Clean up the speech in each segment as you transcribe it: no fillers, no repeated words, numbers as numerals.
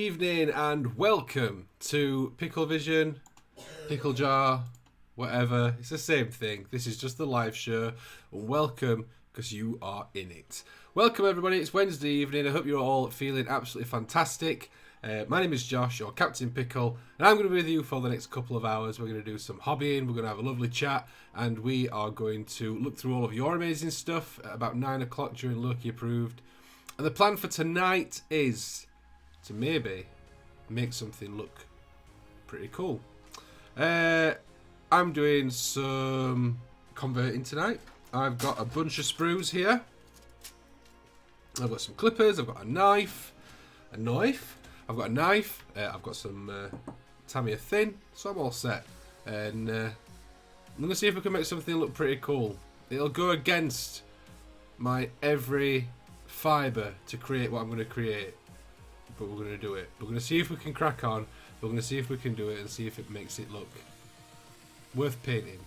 evening and welcome to Pickle Vision, Pickle Jar, whatever. It's the same thing. This is just the live show. Welcome because you are in it. Welcome everybody. It's Wednesday evening. I hope you're all feeling absolutely fantastic. My name is Josh, or Captain Pickle, and I'm going to be with you for the next couple of hours. We're going to do some hobbying, we're going to have a lovely chat, and we are going to look through all of your amazing stuff at about 9 o'clock during Loki Approved. And the plan for tonight is to maybe make something look pretty cool. I'm doing some converting tonight. I've got a bunch of sprues here. I've got some clippers, I've got a knife. I've got a knife, I've got some Tamiya thin, so I'm all set. And I'm going to see if we can make something look pretty cool. It'll go against my every fibre to create what I'm going to create. But we're going to do it. We're going to see if we can crack on. We're going to see if we can do it and see if it makes it look worth painting.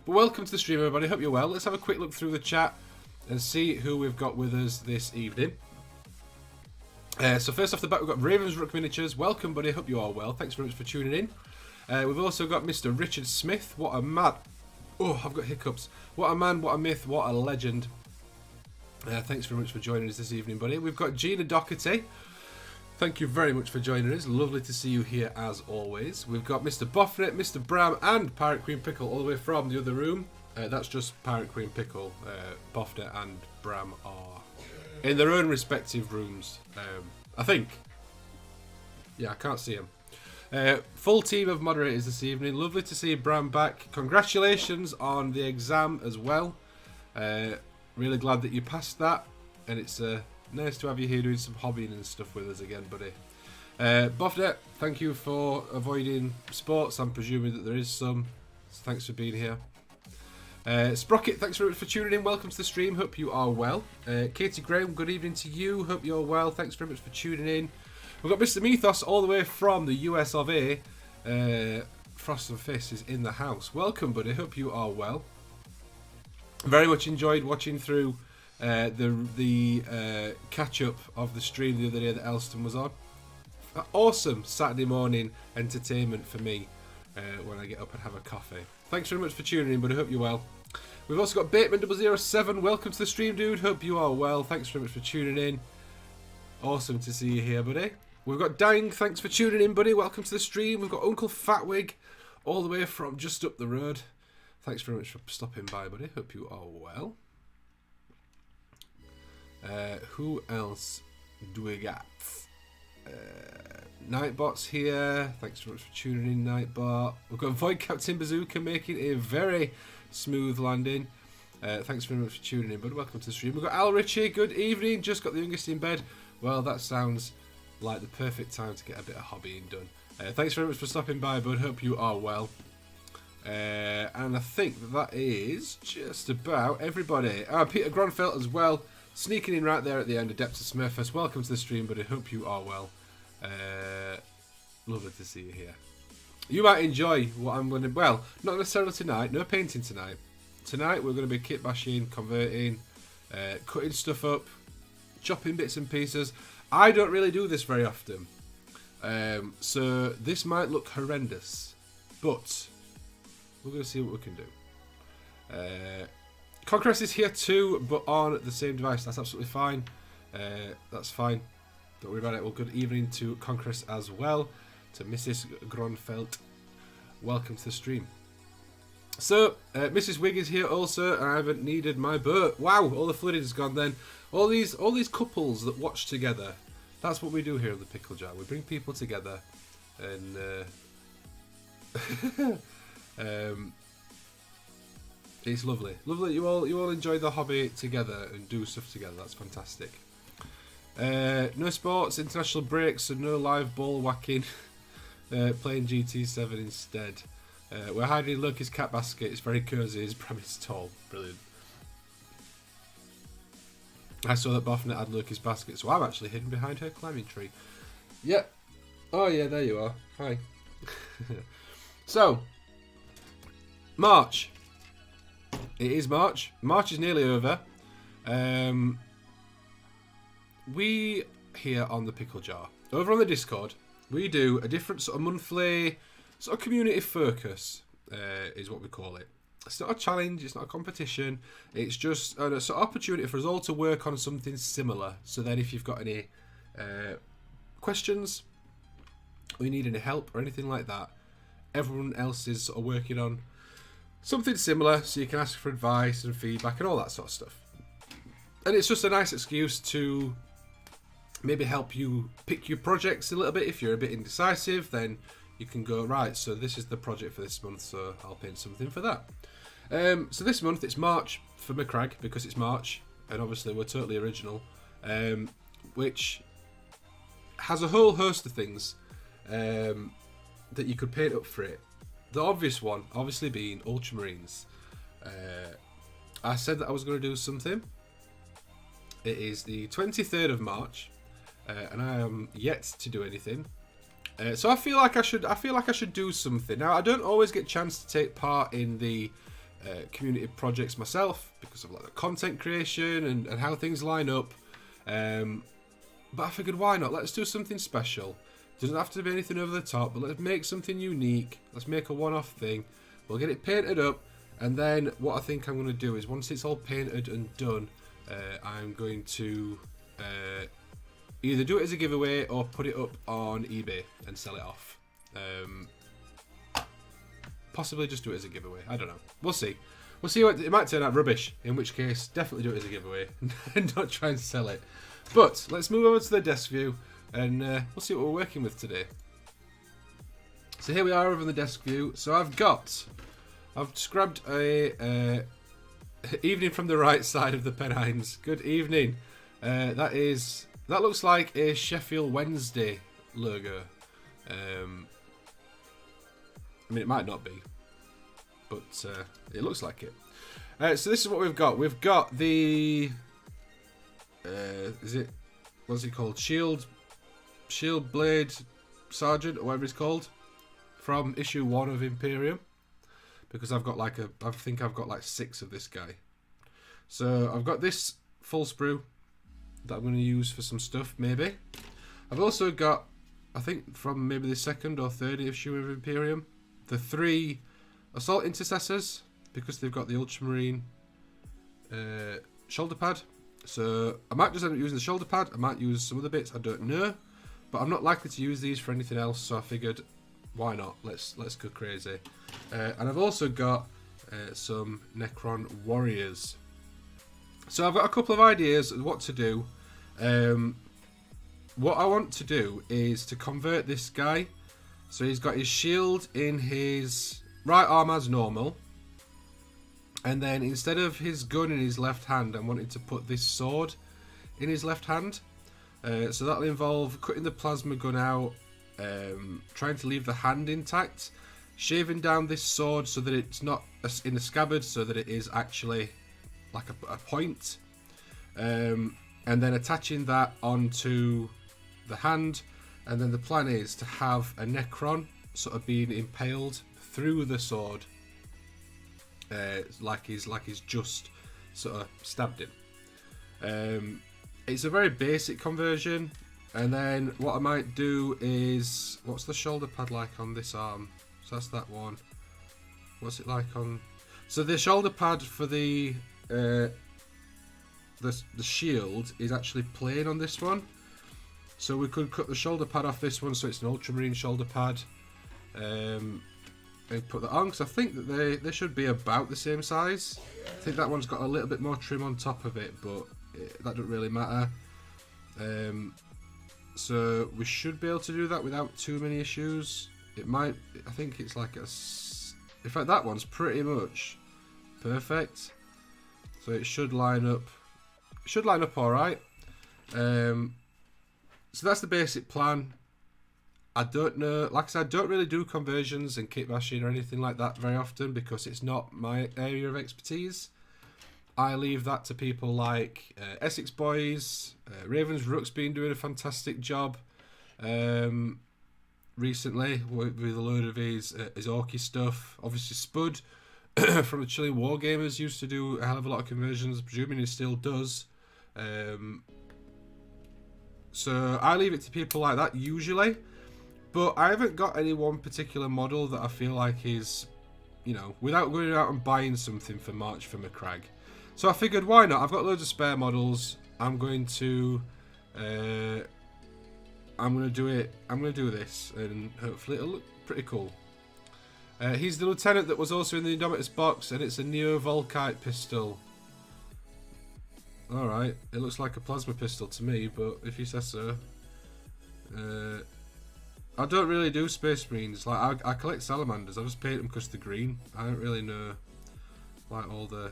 But welcome to the stream, everybody. Hope you're well. Let's have a quick look through the chat and see who we've got with us this evening. So first off the bat, we've got Ravensrook Miniatures. Welcome, buddy. Hope you are well. Thanks very much for tuning in. We've also got Mr. Richard Smith. What a man. Oh, I've got hiccups. What a man, what a myth, what a legend. Thanks very much for joining us this evening, buddy. We've got Gina Doherty. Thank you very much for joining us. Lovely to see you here as always. We've got Mr. Boffnet, Mr. Bram, and Pirate Queen Pickle all the way from the other room. That's just Pirate Queen Pickle. Boffnet and Bram are in their own respective rooms, I think. Yeah, I can't see them. Full team of moderators this evening. Lovely to see Bram back. Congratulations on the exam as well. Really glad that you passed that. And it's nice to have you here doing some hobbying and stuff with us again, buddy. Boffnet, thank you for avoiding sports. I'm presuming that there is some. So thanks for being here. Sprocket, thanks very much for tuning in. Welcome to the stream. Hope you are well. Katie Graham, good evening to you. Hope you're well. Thanks very much for tuning in. We've got Mr. Mythos all the way from the US of A. Frost and Fist is in the house. Welcome, buddy. Hope you are well. Very much enjoyed watching through the catch-up of the stream the other day that Elston was on. Awesome Saturday morning entertainment for me when I get up and have a coffee. Thanks very much for tuning in, but I hope you're well. We've also got Bateman007. Welcome to the stream, dude. Hope you are well. Thanks very much for tuning in. Awesome to see you here, buddy. We've got Dang. Thanks for tuning in, buddy. Welcome to the stream. We've got Uncle Fatwig all the way from just up the road. Thanks very much for stopping by, buddy. Hope you are well. Who else do we got? Nightbot's here. Thanks very much for tuning in, Nightbot. We've got Void Captain Bazooka making a very smooth landing. Thanks very much for tuning in, bud. Welcome to the stream. We've got Al Ritchie. Good evening. Just got the youngest in bed. Well, that sounds like the perfect time to get a bit of hobbying done. Thanks very much for stopping by, bud. Hope you are well. And I think that is just about everybody. Peter Gronfeld as well. Sneaking in right there at the end. Adeptus Smurfus. Welcome to the stream, buddy. Hope you are well. Lovely to see you here. You might enjoy what I'm going to... Well, not necessarily tonight. No painting tonight. Tonight we're going to be kit bashing, converting, cutting stuff up, chopping bits and pieces. I don't really do this very often. So this might look horrendous. But we're going to see what we can do. Conquest is here too, but on the same device. That's absolutely fine. That's fine. Don't worry about it. Well, good evening to Conquest as well. To Mrs. Gronfeld. Welcome to the stream. So, Mrs. Wig is here also, and I haven't needed my boat. Wow, all the flooding is gone then. All these couples that watch together. That's what we do here in the Pickle Jar. We bring people together, and it's lovely. Lovely. You all enjoy the hobby together and do stuff together. That's fantastic. No sports, international breaks, so no live ball whacking. Playing GT7 instead. We're hiding in Loki's cat basket. It's very cosy. His pram is tall. Brilliant. I saw that Boffnet had Loki's basket, so I'm actually hidden behind her climbing tree. Yep. Oh yeah, there you are. Hi. So, March. It is March. March is nearly over. We here on the Pickle Jar over on the Discord, we do a different sort of monthly sort of community focus, is what we call it. It's not a challenge, it's not a competition, it's just a sort of opportunity for us all to work on something similar. So then if you've got any questions, or you need any help or anything like that, everyone else is sort of working on something similar, so you can ask for advice and feedback and all that sort of stuff. And it's just a nice excuse to maybe help you pick your projects a little bit. If you're a bit indecisive, then you can go, right, so this is the project for this month, so I'll paint something for that. So this month it's March for McCrag, because it's March, and obviously we're totally original, which has a whole host of things that you could paint up for it. The obvious one, obviously, being Ultramarines. I said that I was going to do something. It is the 23rd of March, and I am yet to do anything. So I feel like I should do something. Now, I don't always get a chance to take part in the community projects myself because of like the content creation and how things line up. But I figured, why not? Let's do something special. Doesn't have to be anything over the top, but let's make something unique. Let's make a one-off thing. We'll get it painted up, and then what I think I'm going to do is, once it's all painted and done, I'm going to either do it as a giveaway or put it up on eBay and sell it off. Possibly just do it as a giveaway. I don't know. We'll see. We'll see. It might turn out rubbish, in which case, definitely do it as a giveaway and not try and sell it. But let's move over to the desk view, and we'll see what we're working with today. So here we are over in the desk view. So I've just grabbed a evening from the right side of the Pennines. Good evening. That looks like a Sheffield Wednesday logo. I mean, it might not be, but it looks like it. So this is what we've got. We've got the what's it called? Shield Blade Sergeant, or whatever it's called, from issue 1 of Imperium. Because I think I've got like 6 of this guy. So I've got this full sprue that I'm going to use for some stuff, maybe. I've also got, I think from maybe the 2nd or 3rd issue of Imperium, the 3 Assault Intercessors, because they've got the Ultramarine shoulder pad. So I might just end up using the shoulder pad, I might use some other bits, I don't know. But I'm not likely to use these for anything else, so I figured, why not? Let's go crazy. And I've also got some Necron Warriors. So I've got a couple of ideas of what to do. What I want to do is to convert this guy. So he's got his shield in his right arm as normal. And then instead of his gun in his left hand, I'm wanting to put this sword in his left hand. So that'll involve cutting the plasma gun out, trying to leave the hand intact, shaving down this sword so that it's not in the scabbard, so that it is actually like a point, and then attaching that onto the hand. And then the plan is to have a Necron sort of being impaled through the sword, like he's just sort of stabbed him. It's a very basic conversion. And then what I might do is, what's the shoulder pad like on this arm? So that's that one. What's it like on? So the shoulder pad for the shield is actually plain on this one. So we could cut the shoulder pad off this one, so it's an Ultramarine shoulder pad, and put that on, because I think that they should be about the same size. I think that one's got a little bit more trim on top of it, but that doesn't really matter. So we should be able to do that without too many issues. It might, I think it's like in fact that one's pretty much perfect. So it should line up alright. So that's the basic plan. I don't know, like I said, I don't really do conversions and kit bashing or anything like that very often, because it's not my area of expertise. I leave that to people like Essex Boys. Ravens Rook's been doing a fantastic job recently with a load of his Orky stuff. Obviously Spud from the Chilling Wargamers used to do a hell of a lot of conversions, presuming he still does. So I leave it to people like that usually. But I haven't got any one particular model that I feel like is, you know, without going out and buying something for March for McCrag. So I figured, why not? I've got loads of spare models. I'm going to do it. I'm going to do this, and hopefully it'll look pretty cool. He's the lieutenant that was also in the Indomitus box, and it's a Neo Volkite pistol. Alright, it looks like a plasma pistol to me, but if you say so. I don't really do Space Marines. Like, I collect salamanders. I just paint them because they're green. I don't really know, like, all the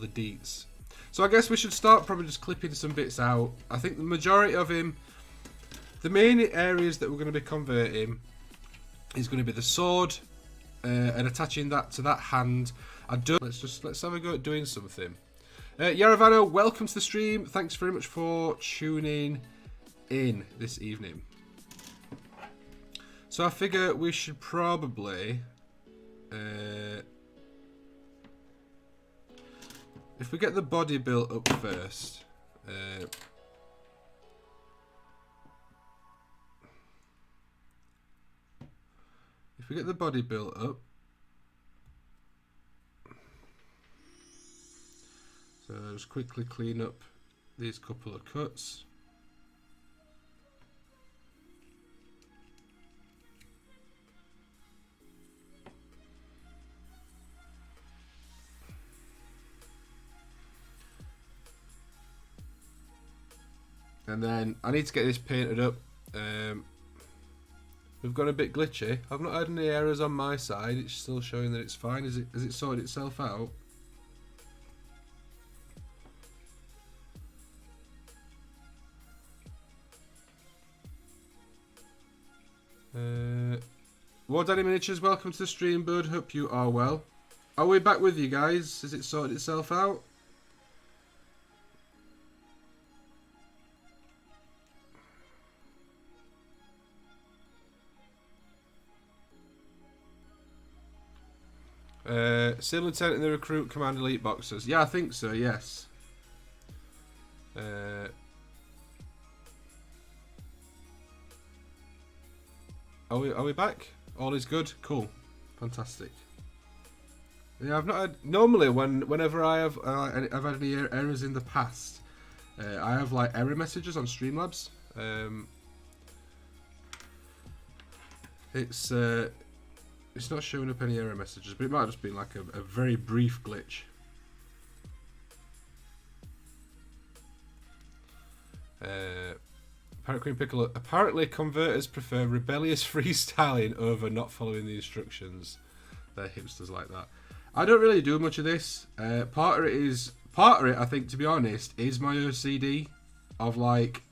deets. So I guess we should start probably just clipping some bits out. I think the majority of him, the main areas that we're going to be converting is going to be the sword and attaching that to that hand. Let's have a go at doing something. Yaravano, welcome to the stream. Thanks very much for tuning in this evening. So I figure we should probably, if we get the body built up first, if we get the body built up, so just quickly clean up these couple of cuts. And then I need to get this painted up. We've got a bit glitchy. I've not had any errors on my side. It's still showing that it's fine. Has it sorted itself out? War Daddy Miniatures, welcome to the stream, bud. Hope you are well. Are we back with you guys? Has it sorted itself out? Sailor Lieutenant in the Recruit Command Elite boxes. Yeah, I think so, yes. Are we back? All is good? Cool. Fantastic. Yeah, I've not had... Normally, whenever I've had any errors in the past, I have, like, error messages on Streamlabs. It's not showing up any error messages, but it might have just been like a very brief glitch. Pirate Queen Pickle. Apparently, converters prefer rebellious freestyling over not following the instructions. They're hipsters like that. I don't really do much of this. Part of it, I think, to be honest, is my OCD of like,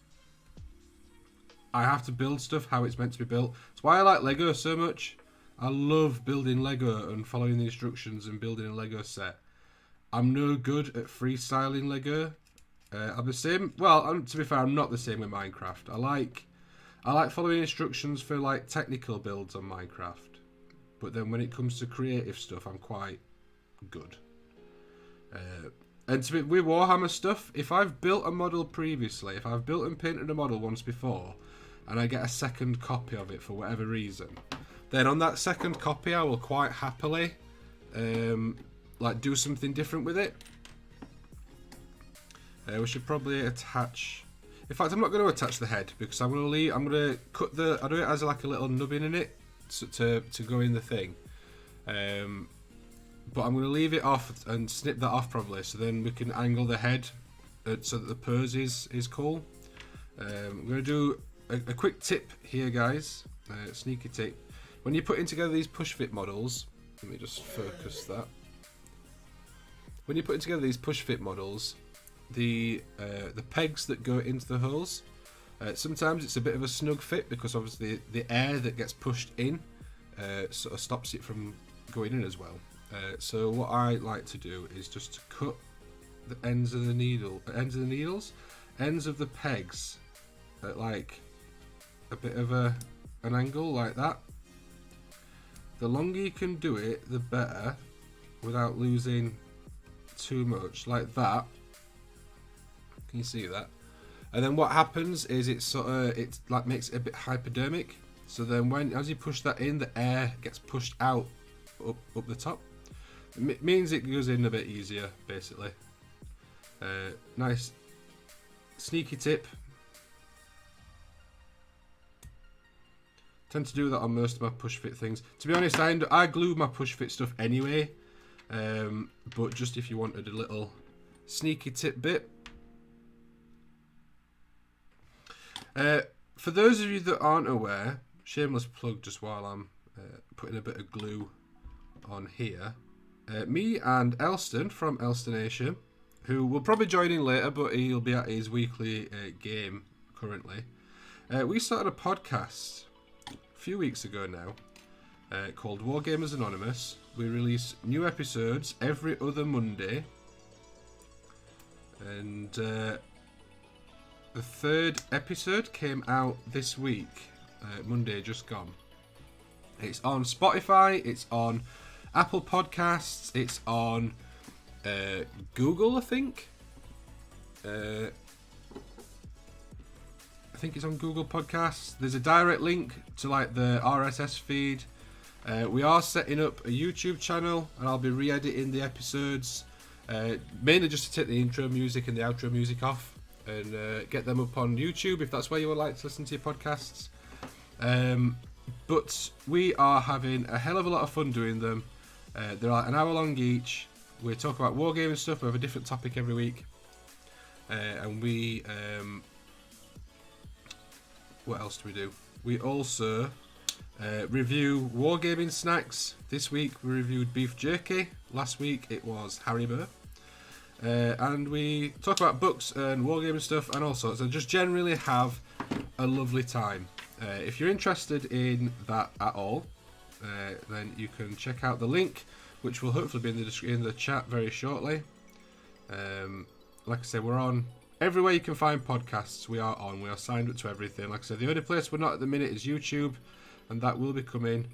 I have to build stuff how it's meant to be built. It's why I like Lego so much. I love building Lego and following the instructions and building a Lego set. I'm no good at freestyling Lego. I'm the same. Well, to be fair, I'm not the same with Minecraft. I like following instructions for like technical builds on Minecraft, but then when it comes to creative stuff, I'm quite good. And with Warhammer stuff, if I've built a model previously, if I've built and painted a model once before, and I get a second copy of it for whatever reason, then on that second copy, I will quite happily like do something different with it. We should probably attach. In fact, I'm not going to attach the head because I'm going to cut the. I do it as like a little nubbin in it to go in the thing. But I'm going to leave it off and snip that off probably, so then we can angle the head so that the pose is cool. I'm going to do a quick tip here, guys. Sneaky tip. When you're putting together these push fit models, let me just focus that. When you're putting together these push fit models, the pegs that go into the holes, sometimes it's a bit of a snug fit because obviously the air that gets pushed in sort of stops it from going in as well. So what I like to do is just to cut the ends of the pegs at like a bit of an angle like that. The longer you can do it, the better, without losing too much, like that. Can you see that? And then what happens is it like makes it a bit hypodermic. So then as you push that in, the air gets pushed out up the top. It means it goes in a bit easier, basically. Nice sneaky tip. Tend to do that on most of my push fit things. To be honest, I glue my push fit stuff anyway. But just if you wanted a little sneaky tip bit. For those of you that aren't aware, shameless plug just while I'm putting a bit of glue on here. Me and Elston from Elstonation, who will probably join in later, but he'll be at his weekly game currently. We started a podcast a few weeks ago now called Wargamers Anonymous. We release new episodes every other Monday. And the third episode came out this week, Monday just gone. It's on Spotify, it's on Apple Podcasts, it's on Google, I think. I think it's on Google Podcasts. There's a direct link to like the RSS feed. We are setting up a YouTube channel, and I'll be re-editing the episodes, mainly just to take the intro music and the outro music off and get them up on YouTube if that's where you would like to listen to your podcasts. But we are having a hell of a lot of fun doing them. They're like an hour long each. We talk about wargaming stuff. We have a different topic every week. And we... what else do we do? We also review wargaming snacks. This week we reviewed beef jerky. Last week it was Haribo. And we talk about books and wargaming stuff and all sorts. And just generally have a lovely time. If you're interested in that at all, then you can check out the link, which will hopefully be in the chat very shortly. Like I said, we're on everywhere you can find podcasts. We are on. We are signed up to everything. Like I said, the only place we're not at the minute is YouTube, and that will be coming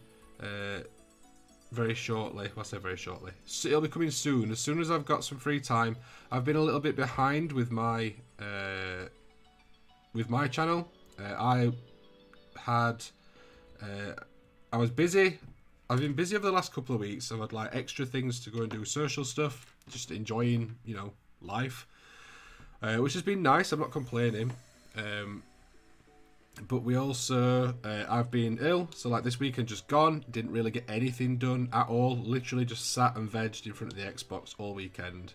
very shortly. Well, I say very shortly. So it'll be coming soon. As soon as I've got some free time. I've been a little bit behind with my channel. I was busy. I've been busy over the last couple of weeks. I've had like extra things to go and do social stuff, just enjoying, life, which has been nice. I'm not complaining. But we also, I've been ill, so like this weekend just gone, didn't really get anything done at all. Literally just sat and vegged in front of the Xbox all weekend.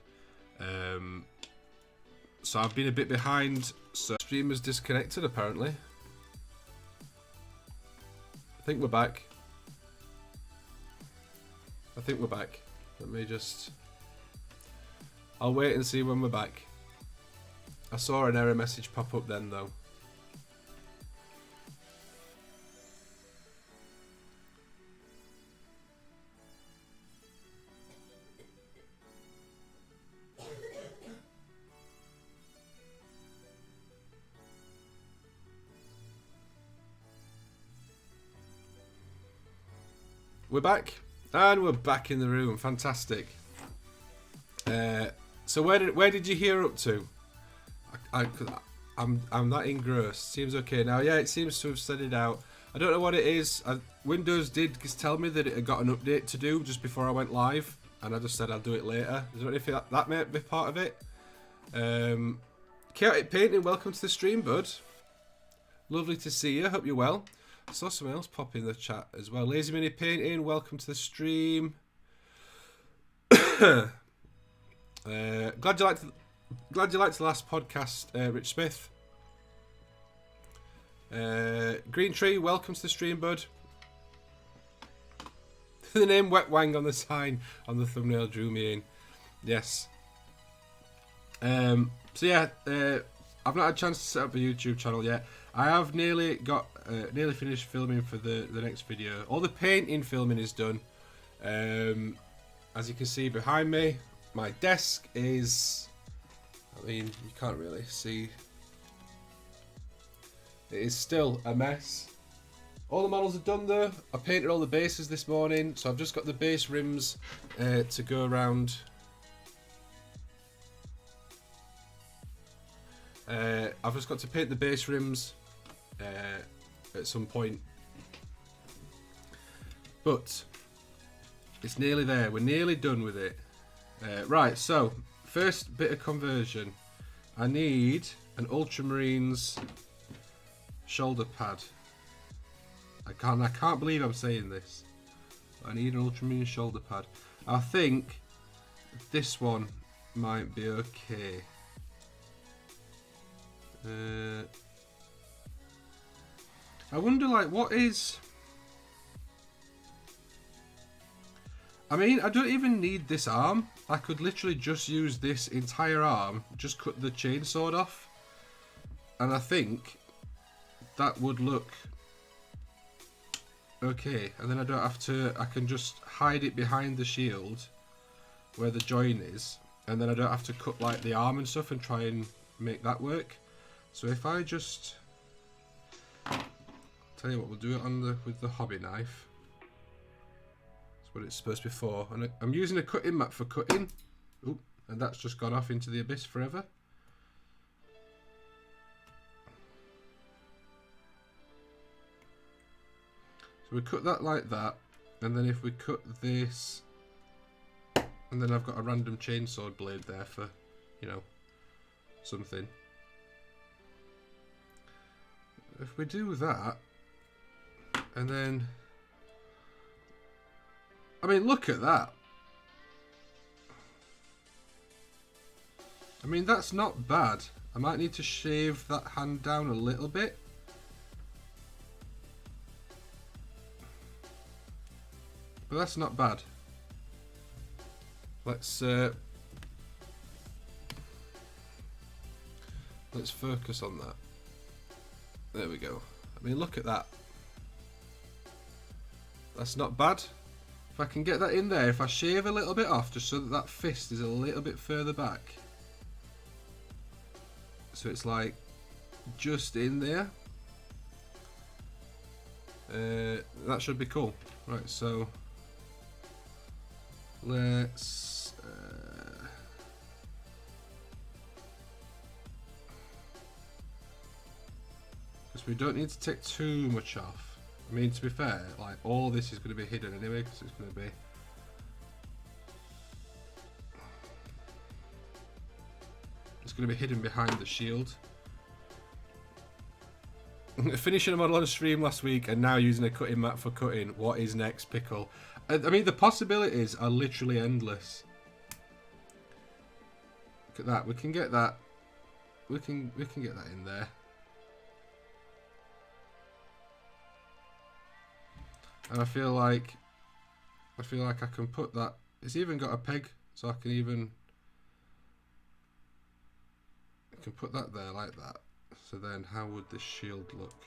So I've been a bit behind. So stream was disconnected apparently. I think we're back. Let me just... I'll wait and see when we're back. I saw an error message pop up then though. We're back, and we're back in the room. Fantastic. So where did you hear up to? I'm that engrossed. Seems okay now. Yeah, it seems to have set it out. I don't know what it is. Windows did tell me that it had got an update to do just before I went live, and I just said I'll do it later. Is there anything that might be part of it? Chaotic Painting, welcome to the stream, bud. Lovely to see you. Hope you're well. I saw someone else pop in the chat as well. Lazy Mini Painting, welcome to the stream. Glad you liked the last podcast, Rich Smith. Green Tree, welcome to the stream, bud. The name Wet Wang on the sign on the thumbnail drew me in. Yes. So yeah, I've not had a chance to set up a YouTube channel yet. I have nearly finished filming for the next video. All the painting filming is done. As you can see behind me, my desk is... I mean, you can't really see. It is still a mess. All the models are done though. I painted all the bases this morning, so I've just got the base rims to go around. I've just got to paint the base rims at some point. But it's nearly there. We're nearly done with it. Right, so first bit of conversion. I need an Ultramarine's shoulder pad. I can't believe I'm saying this. I need an Ultramarine shoulder pad. I think this one might be okay. I wonder, like, what is... I mean, I don't even need this arm. I could literally just use this entire arm, just cut the chainsaw off. And I think that would look okay. And then I don't have to, I can just hide it behind the shield where the join is. And then I don't have to cut like the arm and stuff and try and make that work. So if I just, tell you what, we'll do it on with the hobby knife. That's what it's supposed to be for. And I'm using a cutting mat for cutting. Oop, and that's just gone off into the abyss forever. So we cut that like that, and then if we cut this, and then I've got a random chainsaw blade there for, you know, something. If we do that, and then, I mean, look at that. I mean, that's not bad. I might need to shave that hand down a little bit. But that's not bad. Let's focus on that. There we go. I mean, look at that. That's not bad. If I can get that in there, if I shave a little bit off just so that that fist is a little bit further back. So it's like just in there. That should be cool. Right, so let's because we don't need to take too much off. I mean, to be fair, like all this is going to be hidden anyway, because it's going to be hidden behind the shield. Finishing a model on a stream last week and now using a cutting mat for cutting. What is next, Pickle? I mean, the possibilities are literally endless. Look at that. We can get that. We can get that in there. And I feel like I can put that. It's even got a peg, so I can put that there like that. So then, how would this shield look?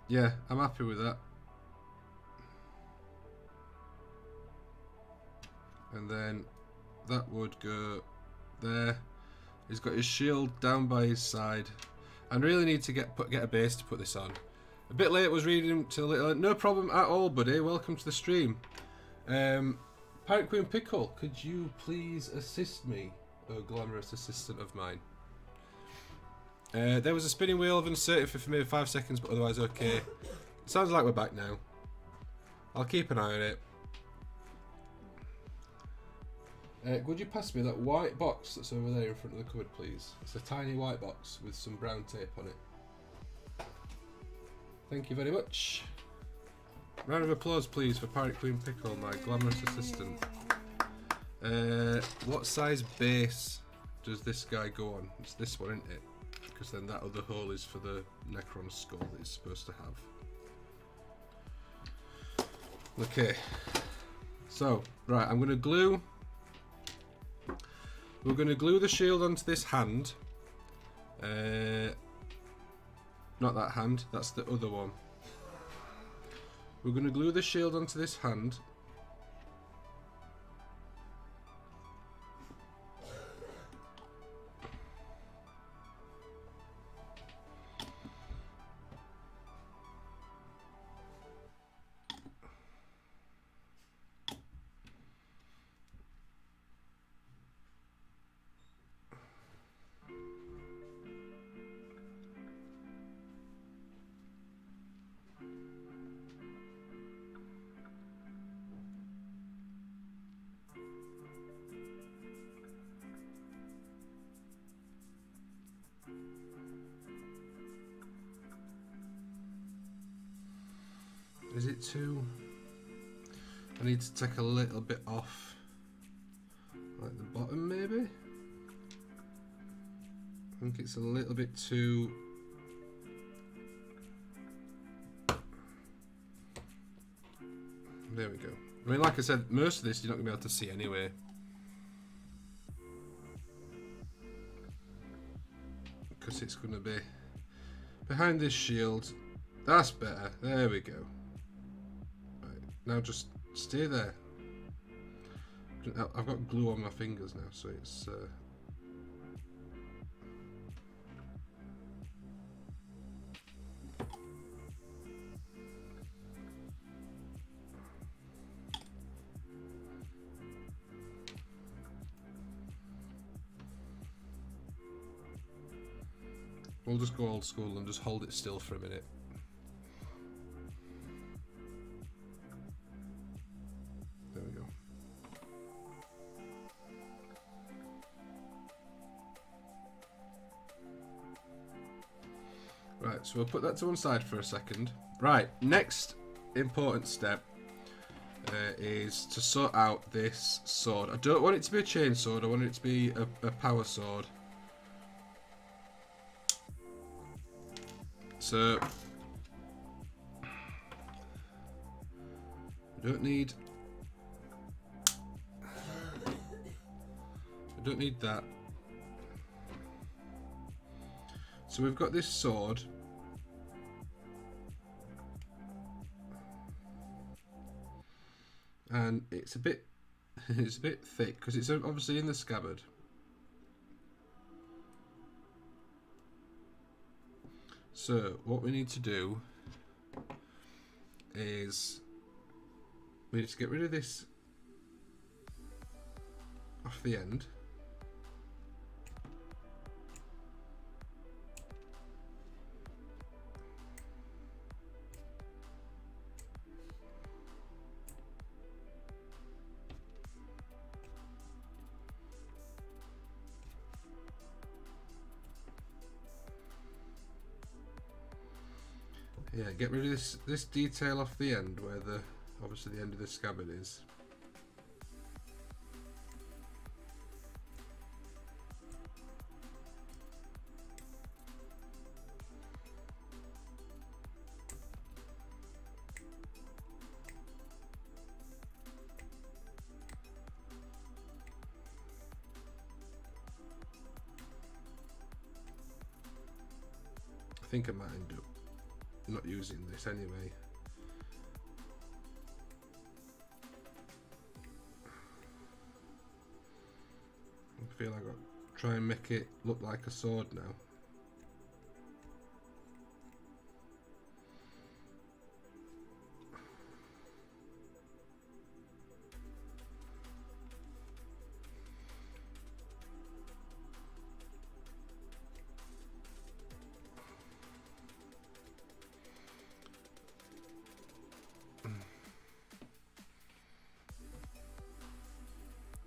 Yeah, I'm happy with that. And then that would go there. He's got his shield down by his side. I really need to get a base to put this on. A bit late, was reading to the little. No problem at all, buddy. Welcome to the stream. Pirate Queen Pickle, could you please assist me, oh glamorous assistant of mine? There was a spinning wheel of uncertainty for maybe 5 seconds, but otherwise okay. Sounds like we're back now. I'll keep an eye on it. Would you pass me that white box that's over there in front of the cupboard, please? It's a tiny white box with some brown tape on it. Thank you very much. Round of applause, please, for Pirate Queen Pickle, my glamorous assistant. What size base does this guy go on? It's this one, isn't it? Because then that other hole is for the Necron skull that it's supposed to have. Okay. So, right, I'm going to glue... We're going to glue the shield onto this hand. Not that hand, that's the other one. We're going to glue the shield onto this hand. bit too... I need to take a little bit off, like the bottom maybe. I think it's a little bit too... There we go. I mean, like I said, most of this you're not going to be able to see anyway. Because it's going to be behind this shield. That's better. There we go. Right, now just stay there. I've got glue on my fingers now, so it's... We'll just go old school and just hold it still for a minute. There we go. Right, so we'll put that to one side for a second. Right, next important step is to sort out this sword. I don't want it to be a chain sword, I want it to be a power sword. So I don't need that. So we've got this sword, and it's a bit thick because it's obviously in the scabbard. So what we need to do is we need to get rid of this off the end. Yeah, get rid of this detail off the end where obviously the end of the scabbard is. I think I might end up not using this anyway. I feel like I've got to try and make it look like a sword now.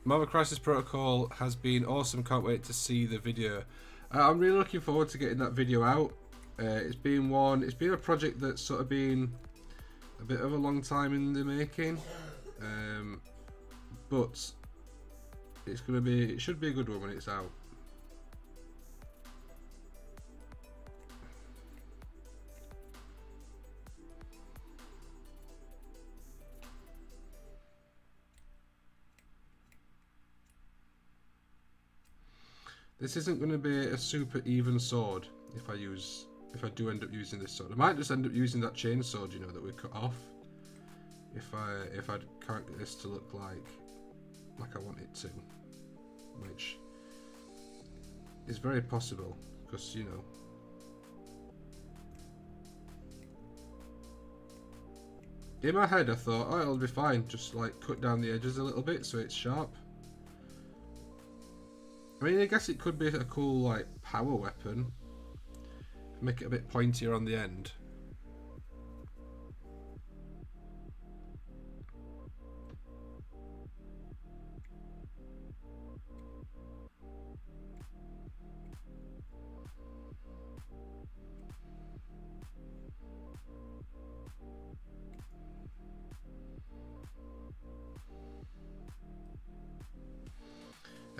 Marvel Crisis Protocol has been awesome, can't wait to see the video. I'm really looking forward to getting that video out. It's been a project that's sort of been a bit of a long time in the making, but it should be a good one when it's out. This isn't going to be a super even sword if I do end up using this sword. I might just end up using that chain sword, you know, that we cut off. If I can't get this to look like I want it to, which is very possible because, you know, in my head I thought, oh, it'll be fine, just like cut down the edges a little bit so it's sharp. I mean, I guess it could be a cool, like, power weapon. Make it a bit pointier on the end.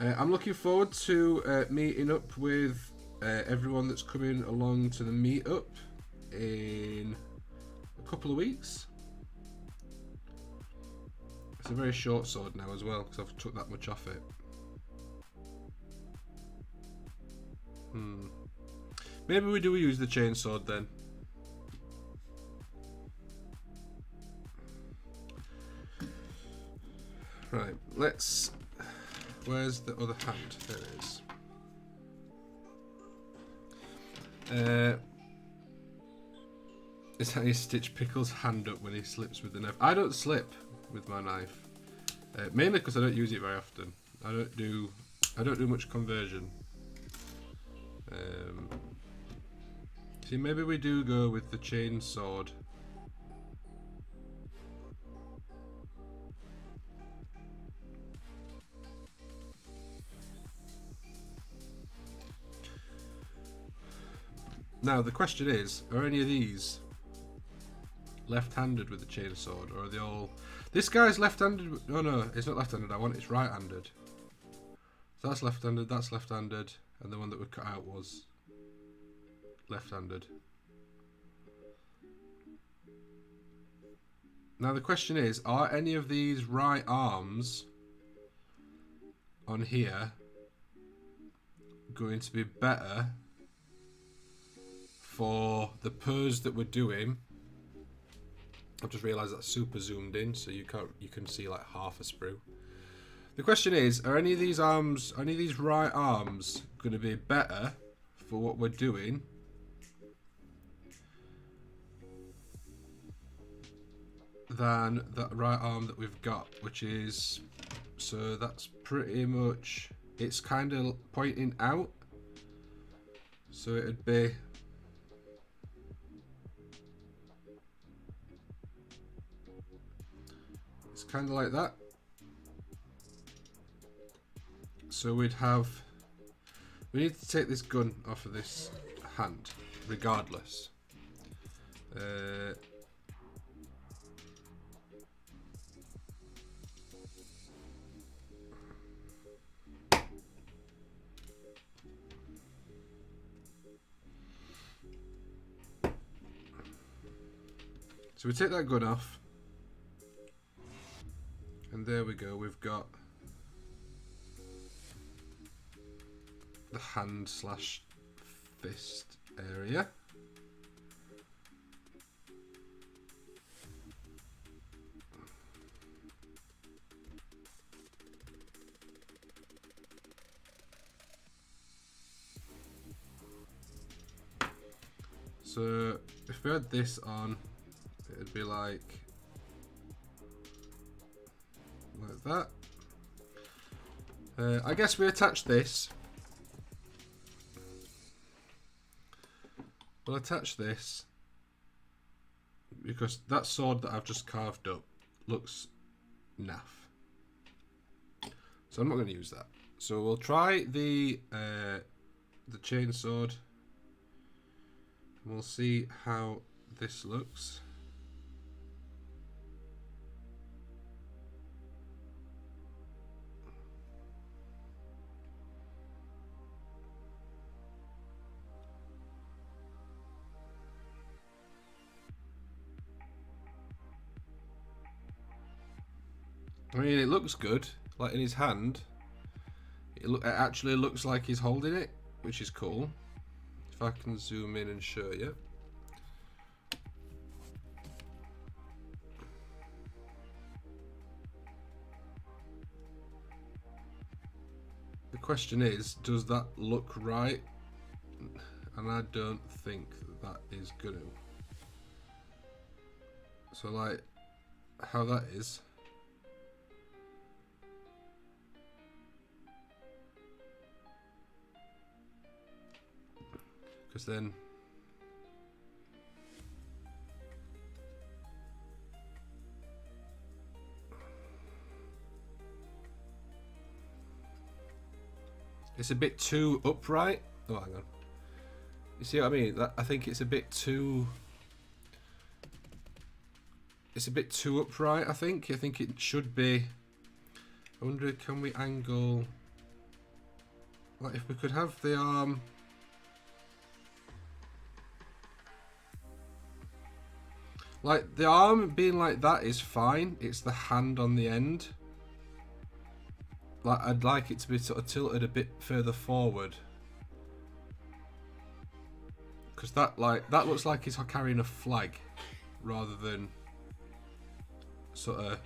I'm looking forward to meeting up with everyone that's coming along to the meetup in a couple of weeks. It's a very short sword now as well, because I've took that much off it. Maybe we do use the chainsword then. Right, let's... Where's the other hand? There it is. Is how you stitch Pickle's hand up when he slips with the knife. I don't slip with my knife. Mainly because I don't use it very often. I don't do much conversion. See, maybe we do go with the chain sword. Now the question is, are any of these left-handed with the chain sword, or are they all... This guy's left-handed... Oh no, it's not left-handed, I want it's right-handed. So that's left-handed, and the one that we cut out was left-handed. Now the question is, are any of these right arms on here going to be better for the pose that we're doing? I've just realised that's super zoomed in, so you can see like half a sprue. The question is, are any of these arms, any of these right arms, going to be better for what we're doing than that right arm that we've got, which is, so that's pretty much, it's kind of pointing out, so it'd be, it's kind of like that. So we'd have, we need to take this gun off of this hand, regardless. So we take that gun off, and there we go, we've got the hand slash fist area. So if we had this on, it'd be like that. I guess we attach this. We'll attach this because that sword that I've just carved up looks naff. So I'm not going to use that. So we'll try the chain sword. We'll see how this looks. I mean, it looks good, like in his hand. It actually looks like he's holding it, which is cool. If I can zoom in and show you. The question is, does that look right? And I don't think that is gonna. So like, how that is. Because then it's a bit too upright. Oh, hang on. You see what I mean? I think it's a bit too. It's a bit too upright. I think it should be. I wonder, can we angle? Like if we could have the arm. Like the arm being like that is fine. It's the hand on the end. Like I'd like it to be sort of tilted a bit further forward. Because that looks like he's carrying a flag rather than sort of.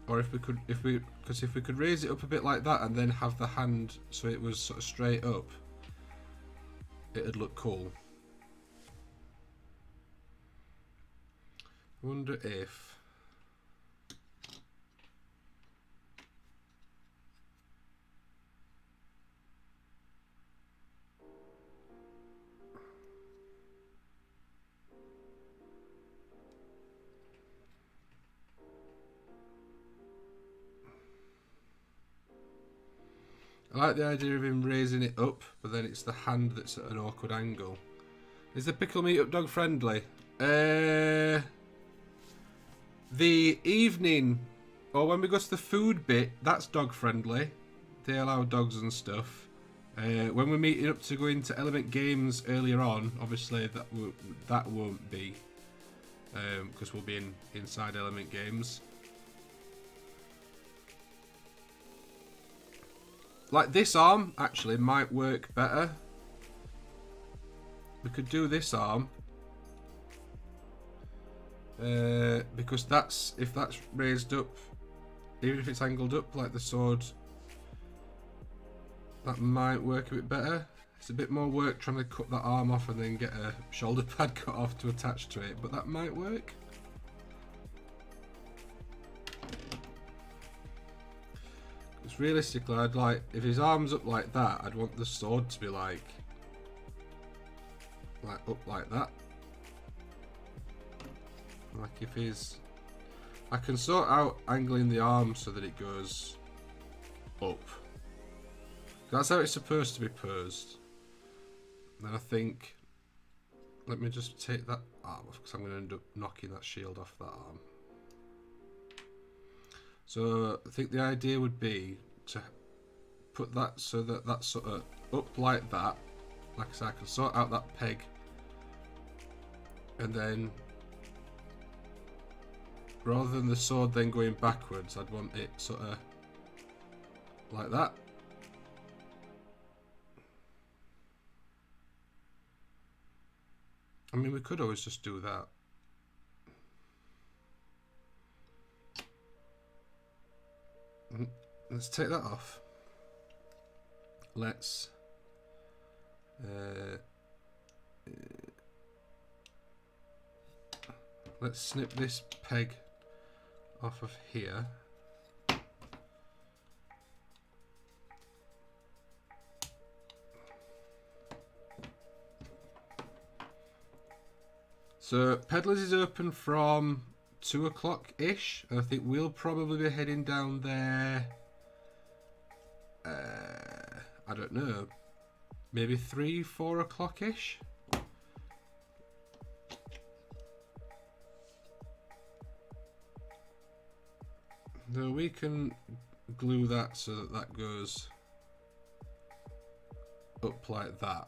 Or if we could raise it up a bit like that and then have the hand so it was sort of straight up, it'd look cool. I wonder if I like the idea of him raising it up, but then it's the hand that's at an awkward angle. Is the pickle meetup dog friendly? The evening, or when we go to the food bit, that's dog friendly. They allow dogs and stuff. When we're meeting up to go into Element Games earlier on, obviously that won't be, because we'll be inside Element Games. Like this arm actually might work better. We could do this arm. Because if that's raised up, even if it's angled up like the sword, that might work a bit better. It's a bit more work trying to cut that arm off and then get a shoulder pad cut off to attach to it, but that might work. Because realistically, I'd like, if his arm's up like that, I'd want the sword to be like up like that. Like if he's, I can sort out angling the arm so that it goes up. That's how it's supposed to be posed. Then I think, let me just take that arm off because I'm going to end up knocking that shield off that arm. So I think the idea would be to put that so that that's sort of up like that. Like I said, I can sort out that peg, and then rather than the sword then going backwards, I'd want it sort of like that. I mean, we could always just do that. Let's take that off. Let's snip this peg off of here. So Peddlers is open from 2 o'clock ish, and I think we'll probably be heading down there. I don't know, maybe 3-4 o'clock ish. No, we can glue that so that that goes up like that.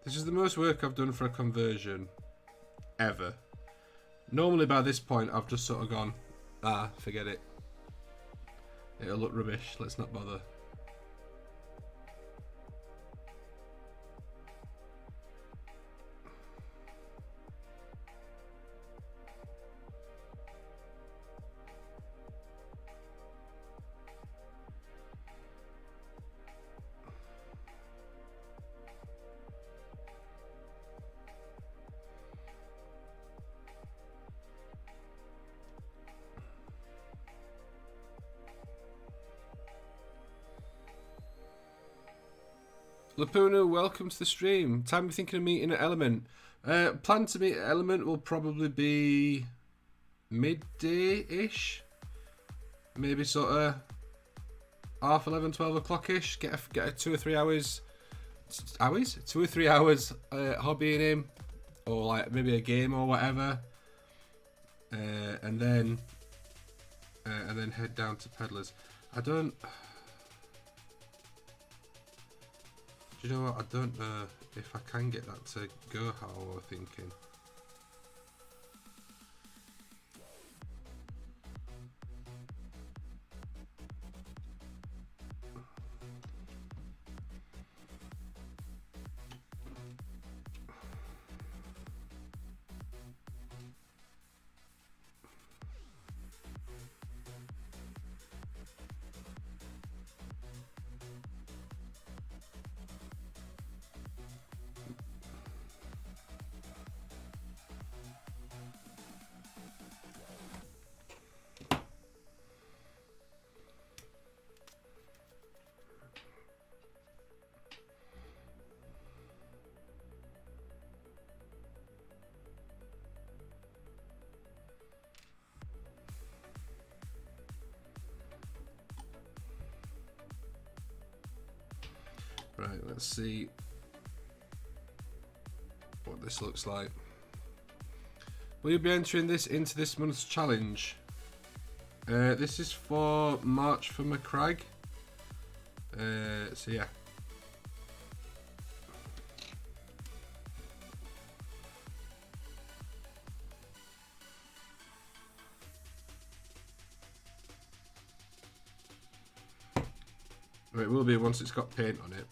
This is the most work I've done for a conversion ever. Normally by this point I've just sort of gone, forget it. It'll look rubbish, let's not bother. Lapuna, welcome to the stream. Time you're thinking of meeting at Element. Plan to meet at Element will probably be midday-ish. Maybe sort of half 11, 12 o'clock-ish. Get a 2 or 3 hours, 2 or 3 hours hobbying him, or like maybe a game or whatever, and then head down to Peddlers. Do you know what? I don't know if I can get that to go how I was thinking. Right, let's see what this looks like. Will you be entering this into this month's challenge? This is for March for McCragg. So yeah. It will be once it's got paint on it.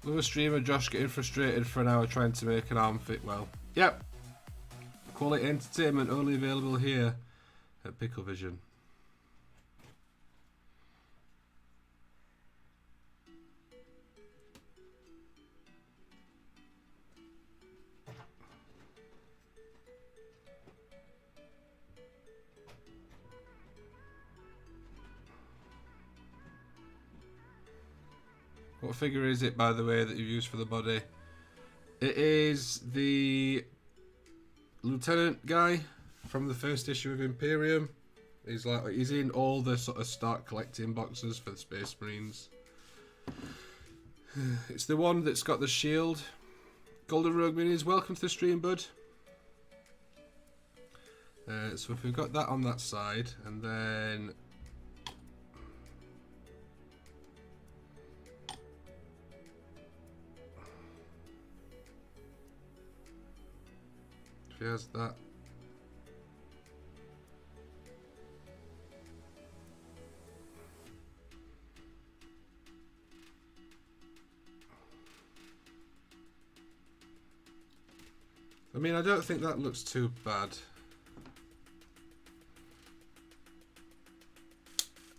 Another streamer, Josh, getting frustrated for an hour trying to make an arm fit well. Yep. Quality entertainment only available here at Pickle Vision. What figure is it, by the way, that you've used for the body? It is the Lieutenant guy from the first issue of Imperium. He's in all the sort of start collecting boxes for the Space Marines. It's the one that's got the shield. Golden Rogue Minis, welcome to the stream, bud. So if we've got that on that side, and then if he has that, I mean, I don't think that looks too bad.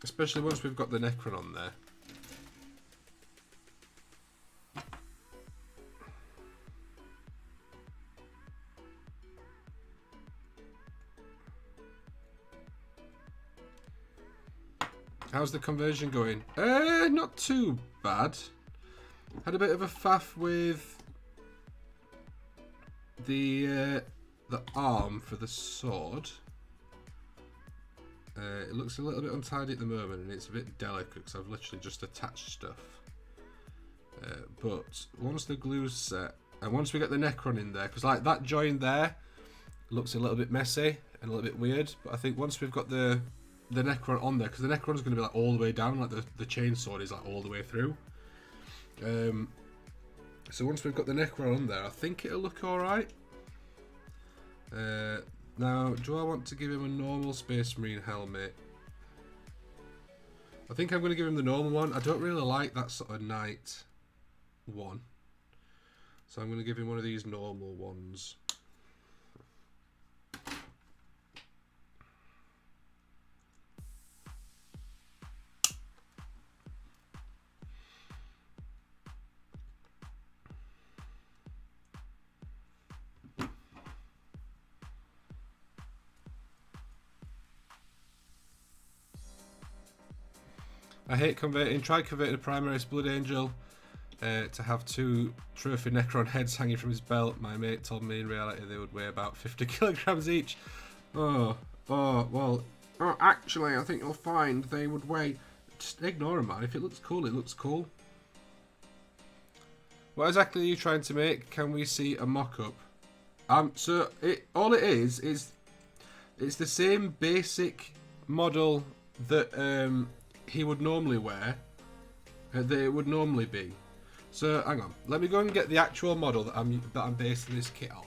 Especially once we've got the Necron on there. How's the conversion going? Not too bad. Had a bit of a faff with the arm for the sword. It looks a little bit untidy at the moment, and it's a bit delicate because I've literally just attached stuff. But once the glue's set, and once we get the Necron in there, because like that join there looks a little bit messy and a little bit weird, but I think once we've got the Necron on there, because the Necron's going to be like all the way down, like the chainsword is like all the way through. So once we've got the Necron on there, I think it'll look alright. Now, do I want to give him a normal Space Marine helmet? I think I'm going to give him the normal one. I don't really like that sort of knight one. So I'm going to give him one of these normal ones. I hate converting. Tried converting a Primaris Blood Angel to have 2 trophy Necron heads hanging from his belt. My mate told me in reality they would weigh about 50 kilograms each. Well, actually, I think you'll find they would weigh... Just ignore them, man. If it looks cool, it looks cool. What exactly are you trying to make? Can we see a mock-up? All it is it's the same basic model that he would normally wear, that it would normally be. So hang on, let me go and get the actual model that I'm basing this kit off.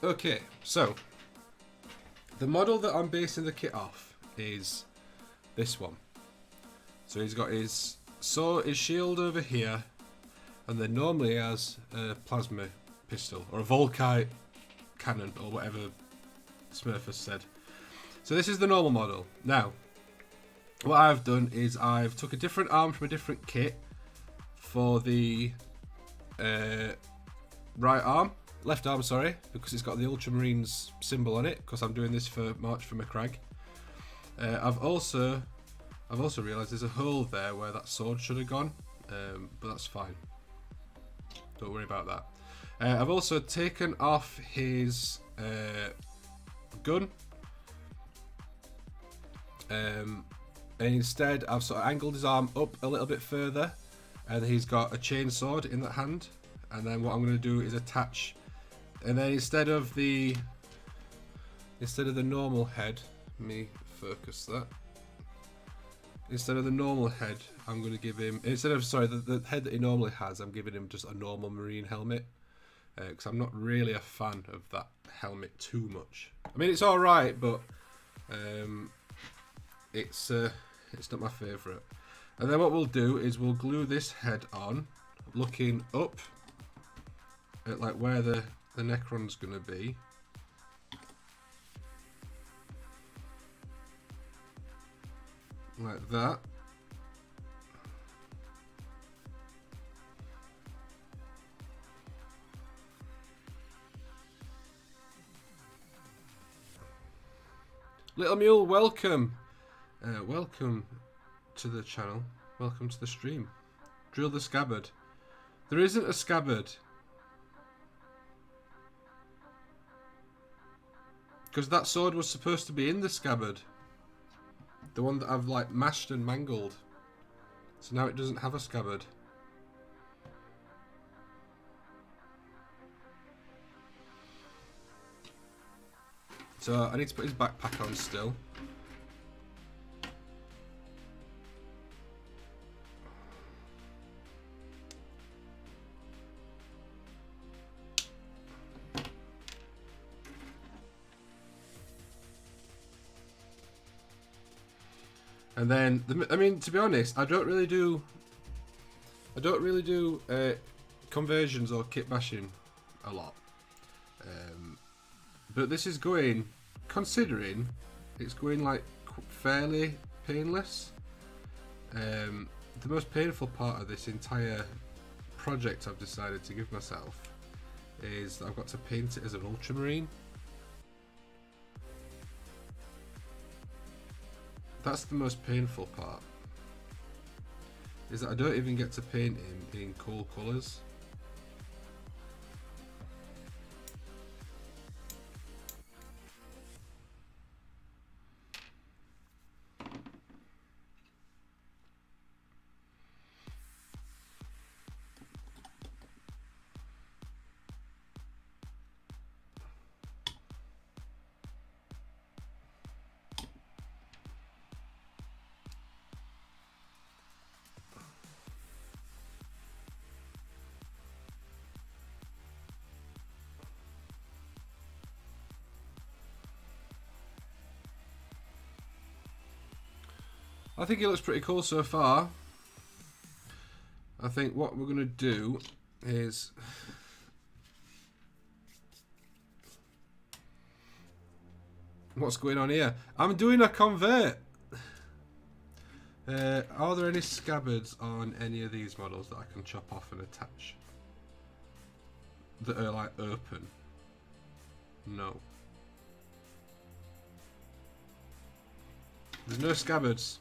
Okay, so the model that I'm basing the kit off is this one. So he's got his shield over here, and then normally he has a plasma pistol or a Volkite cannon or whatever Smurfus said. So this is the normal model. Now, what I've done is I've took a different arm from a different kit for the left arm, sorry, because it's got the Ultramarines symbol on it, because I'm doing this for March for McCrag. I've also realised there's a hole there where that sword should have gone, but that's fine. Don't worry about that. I've also taken off his gun, and instead I've sort of angled his arm up a little bit further, and he's got a chain sword in that hand. And then what I'm going to do is attach, and then instead of the normal head, let me focus that. Instead of the normal head, I'm going to give him, the head that he normally has, I'm giving him just a normal marine helmet, because I'm not really a fan of that helmet too much. I mean, it's all right, but it's not my favourite. And then what we'll do is we'll glue this head on, looking up at like where the Necron's going to be. Like that. Little Mule, welcome. Welcome to the channel. Welcome to the stream. Drill the scabbard. There isn't a scabbard. Because that sword was supposed to be in the scabbard. The one that I've like mashed and mangled. So now it doesn't have a scabbard. So I need to put his backpack on still. And then, I mean, to be honest, I don't really do conversions or kit bashing a lot. But this is going, considering it's going like fairly painless. The most painful part of this entire project I've decided to give myself is that I've got to paint it as an Ultramarine. That's the most painful part, is that I don't even get to paint him in cool colours. I think it looks pretty cool so far. I think what we're going to do is what's going on here? I'm doing a convert. Are there any scabbards on any of these models that I can chop off and attach? That are like open? No. There's no scabbards.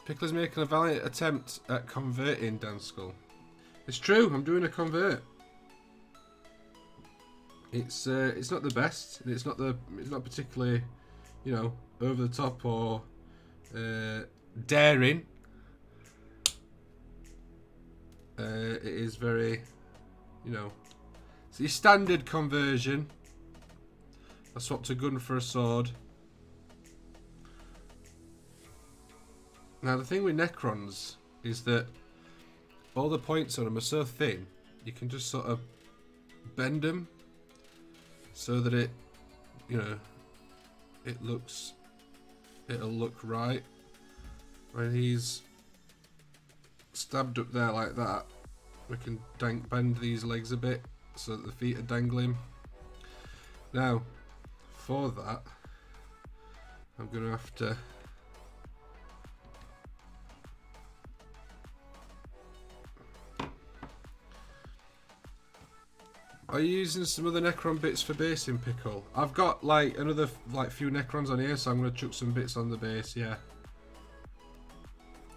Pickle's making a valiant attempt at converting Dan Skull. It's true, I'm doing a convert. It's not the best, and it's not particularly, you know, over the top or daring. It is very, you know, it's your standard conversion. I swapped a gun for a sword. Now the thing with Necrons is that all the points on them are so thin, you can just sort of bend them so that it, you know, it'll look right. When he's stabbed up there like that, we can bend these legs a bit so that the feet are dangling. Now, for that, I'm going to have to Are you using some other Necron bits for basing, Pickle? I've got like another few Necrons on here, so I'm going to chuck some bits on the base, yeah.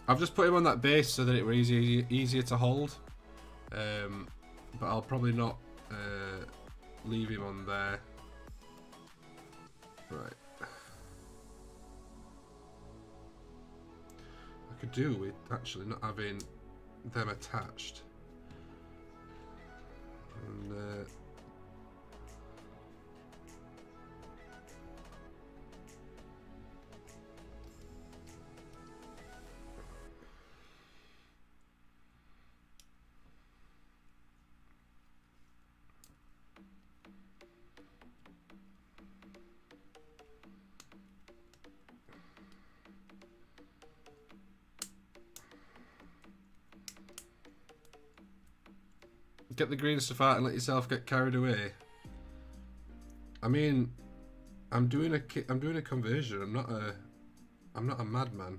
I've just put him on that base so that it were easier to hold. But I'll probably not leave him on there. Right. I could do with actually not having them attached. And get the green stuff out and let yourself get carried away. I mean, I'm doing a conversion. I'm not a madman.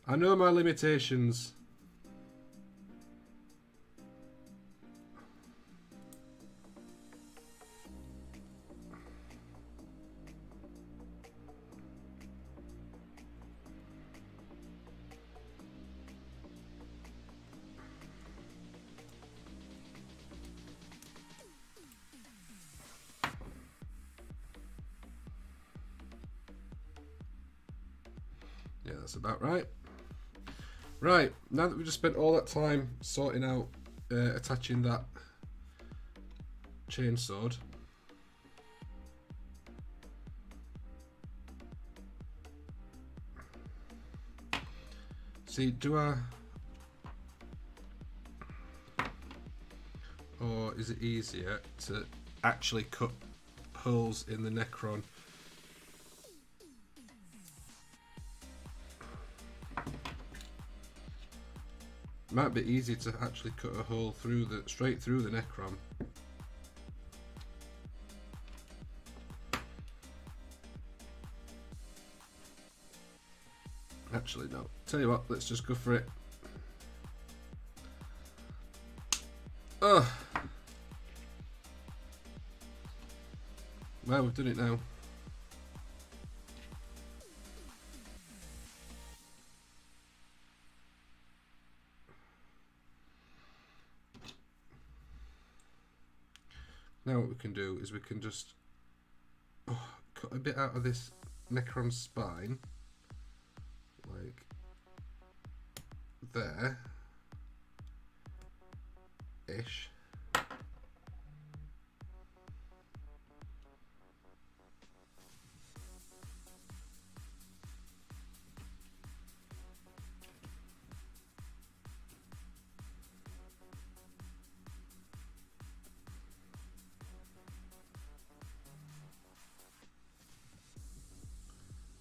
I know my limitations. Yeah, that's about right. Right, now that we've just spent all that time sorting out attaching that chainsword, see, do I, or is it easier to actually cut holes in the Necron Might be easy to actually cut a hole through the straight through the Necron. Actually, no. Tell you what, let's just go for it. Ugh. Well, we've done it now. Now what we can do is we can just cut a bit out of this Necron spine, like there, ish.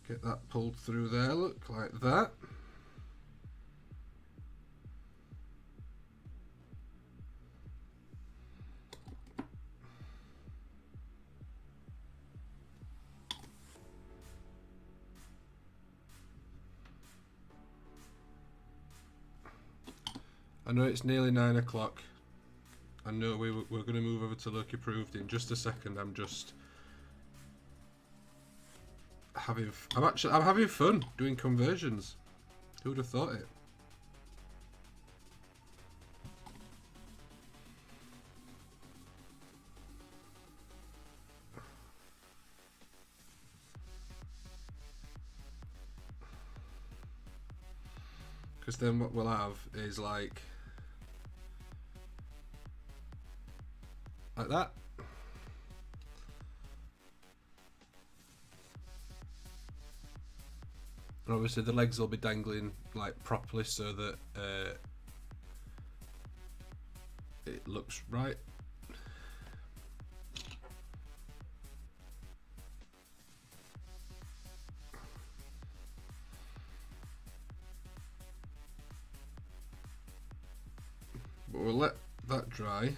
Get that pulled through there, look like that. I know it's nearly 9 o'clock. I know we're going to move over to Loki Approved in just a second. I'm having fun doing conversions. Who would have thought it? Because then what we'll have is like that. And obviously the legs will be dangling like properly so that it looks right. But we'll let that dry.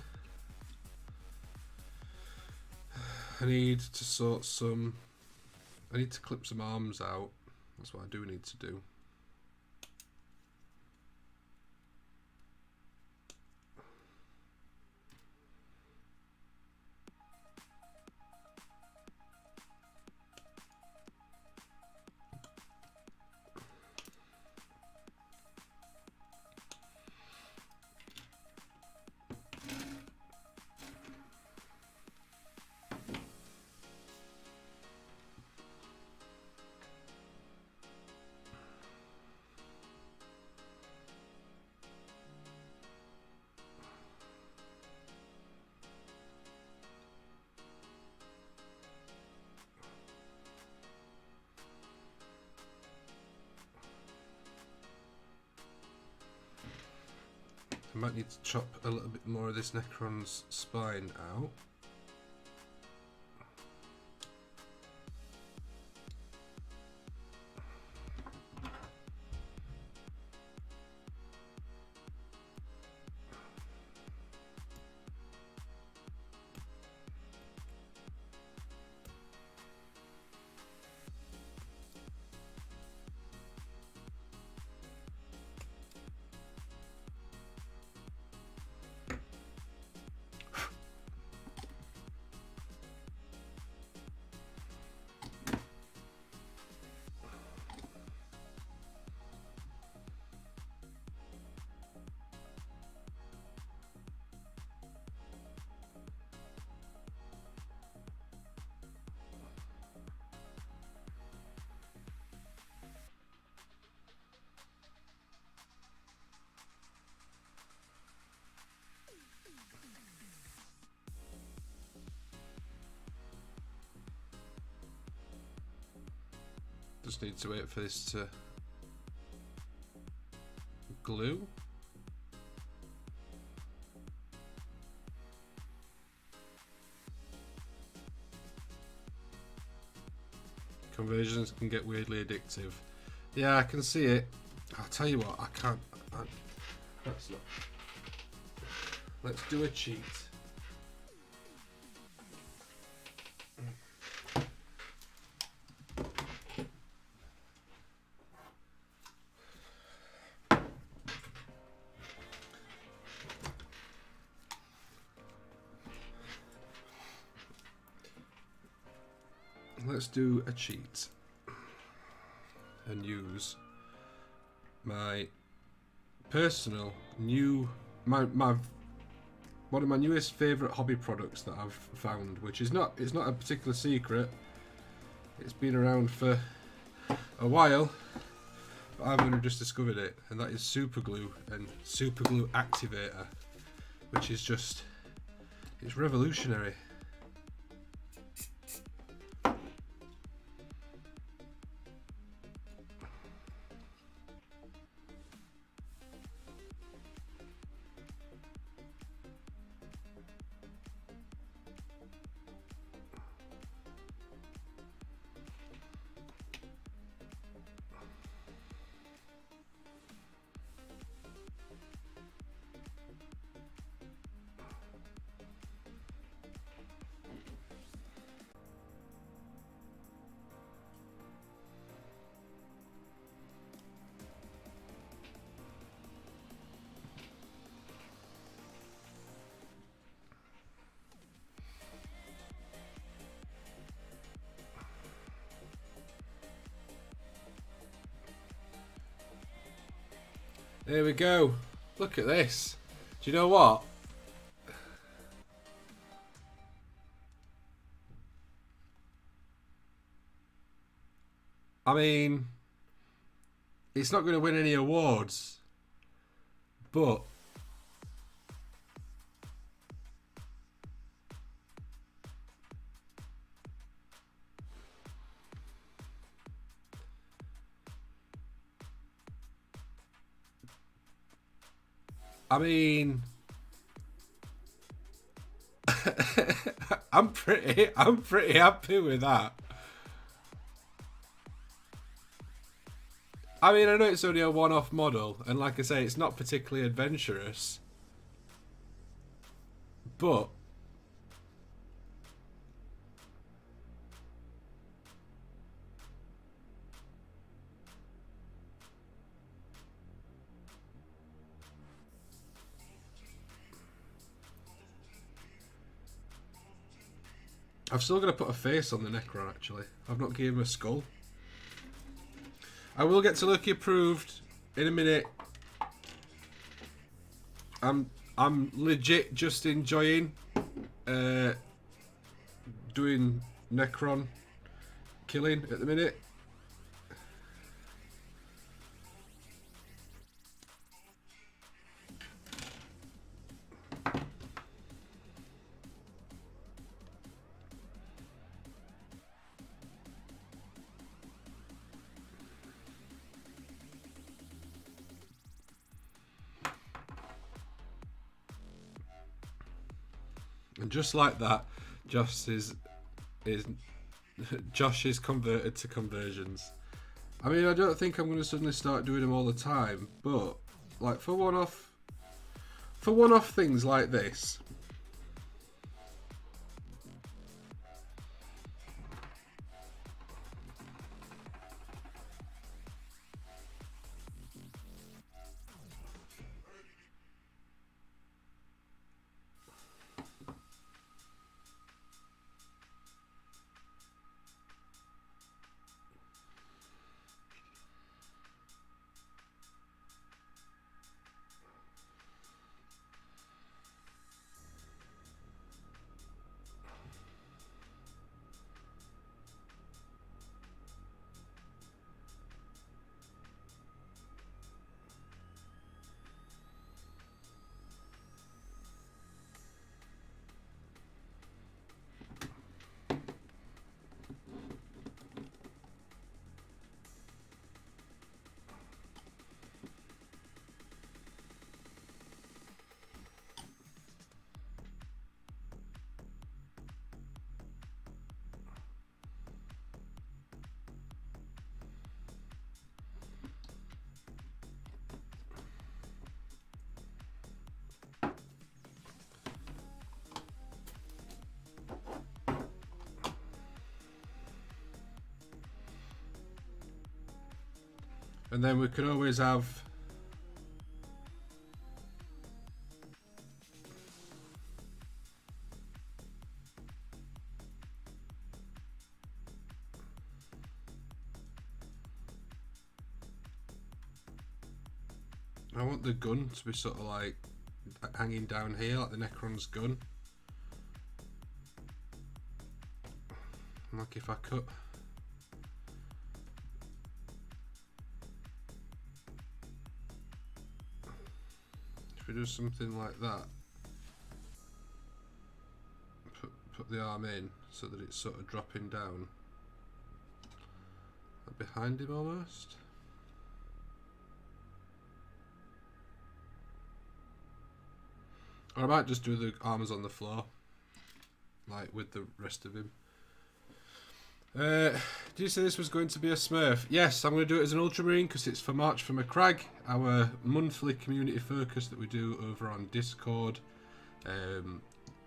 I need to clip some arms out. That's what I do need to do. I might need to chop a little bit more of this Necron's spine out. Just need to wait for this to glue. Conversions can get weirdly addictive. Yeah, I can see it. I'll tell you what, That's not. Let's do a cheat. Let's do a cheat and use my personal new one of my newest favourite hobby products that I've found, which is not a particular secret. It's been around for a while, but I've only just discovered it, and that is super glue and super glue activator, which is just, it's revolutionary. There we go. Look at this. Do you know what? I mean, it's not going to win any awards, but I mean, I'm pretty happy with that. I mean, I know it's only a one-off model, and like I say, it's not particularly adventurous, but I've still got to put a face on the Necron, actually. I've not given him a skull. I will get to Loki Approved in a minute. I'm legit just enjoying doing Necron killing at the minute. And just like that, Josh is converted to conversions. I mean, I don't think I'm going to suddenly start doing them all the time, but like for one-off things like this, And then we can always have... I want the gun to be sort of like hanging down here, like the Necron's gun. Like if I cut... If we do something like that, put the arm in so that it's sort of dropping down, like behind him almost. Or I might just do the arms on the floor, like with the rest of him. Did you say this was going to be a Smurf? Yes, I'm going to do it as an Ultramarine because it's for March for McCrag, our monthly community focus that we do over on Discord,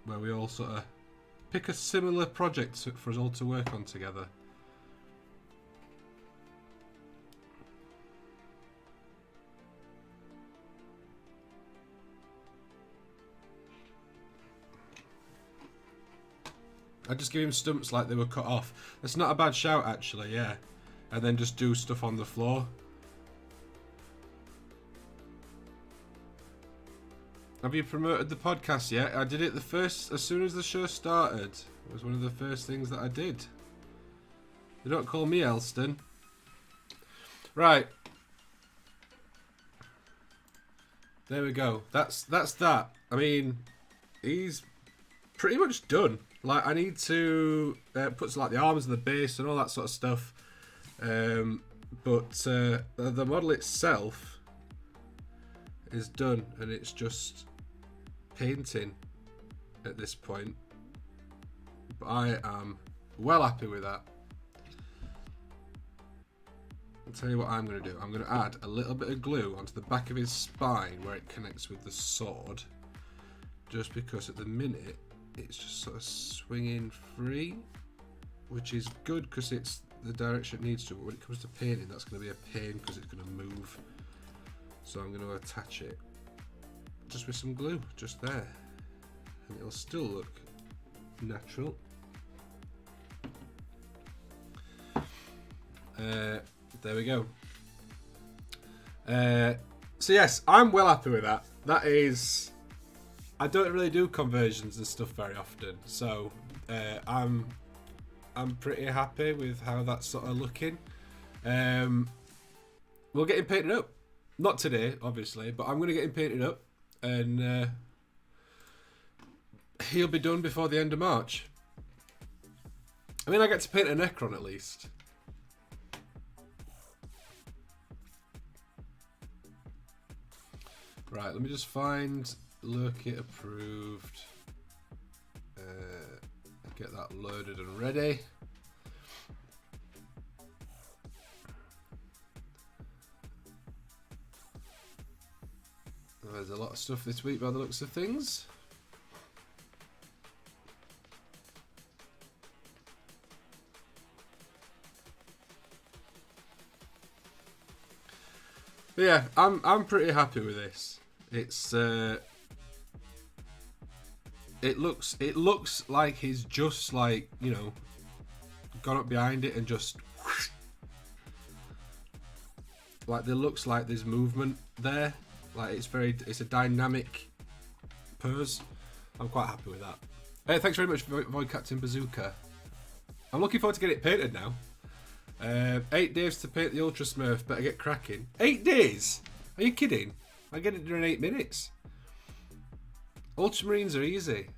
where we all sort of pick a similar project for us all to work on together. I just give him stumps like they were cut off. That's not a bad shout, actually, yeah. And then just do stuff on the floor. Have you promoted the podcast yet? I did it as soon as the show started. It was one of the first things that I did. They don't call me Elston. Right. There we go. That's that. I mean, he's pretty much done. Like, I need to put like the arms and the base and all that sort of stuff. But the model itself is done, and it's just painting at this point. But I am well happy with that. I'll tell you what I'm going to do. I'm going to add a little bit of glue onto the back of his spine where it connects with the sword. Just because at the minute it's just sort of swinging free, which is good because it's the direction it needs to. But when it comes to painting, that's going to be a pain because it's going to move. So I'm going to attach it just with some glue, just there, and it'll still look natural. There we go. So yes, I'm well happy with that. That is, I don't really do conversions and stuff very often, so I'm pretty happy with how that's sort of looking. We'll get him painted up, not today, obviously, but I'm going to get him painted up, and he'll be done before the end of March. I mean, I get to paint a Necron at least. Right, let me just find Loki Approved. Get that loaded and ready. There's a lot of stuff this week by the looks of things. But yeah, I'm pretty happy with this. It's it looks like he's just like, you know, gone up behind it and just whoosh. Like there looks like there's movement there. Like it's a dynamic pose. I'm quite happy with that. Hey, thanks very much, Void Captain Bazooka. I'm looking forward to getting it painted now. 8 days to paint the Ultra Smurf. Better get cracking. 8 days? Are you kidding? I get it done in 8 minutes. Ultramarines are easy.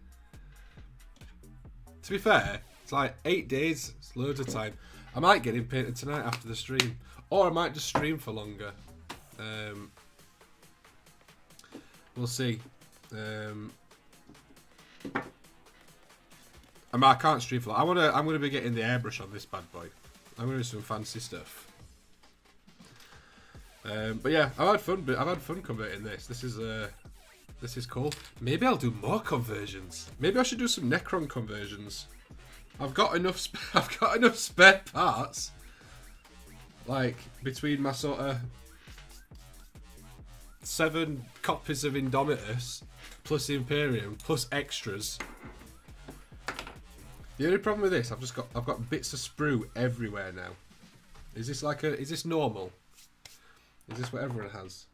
To be fair, it's like 8 days. It's loads of time. I might get him painted tonight after the stream, or I might just stream for longer. We'll see. I can't stream for long. I'm gonna be getting the airbrush on this bad boy. I'm gonna do some fancy stuff. But yeah, I've had fun. But I've had fun converting this. This is cool. Maybe I'll do more conversions. Maybe I should do some Necron conversions. I've got enough. I've got enough spare parts. Like, between my sort of 7 copies of Indomitus, plus Imperium, plus extras. The only problem with this, I've got bits of sprue everywhere now. Is this normal? Is this what everyone has?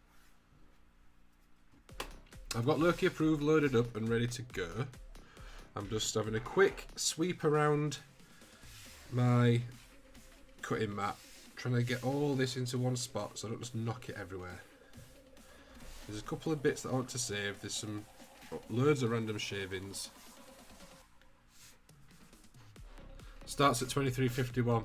I've got Loki Approved loaded up and ready to go. I'm just having a quick sweep around my cutting mat, trying to get all this into one spot so I don't just knock it everywhere. There's a couple of bits that I want to save. There's loads of random shavings. Starts at 23.51.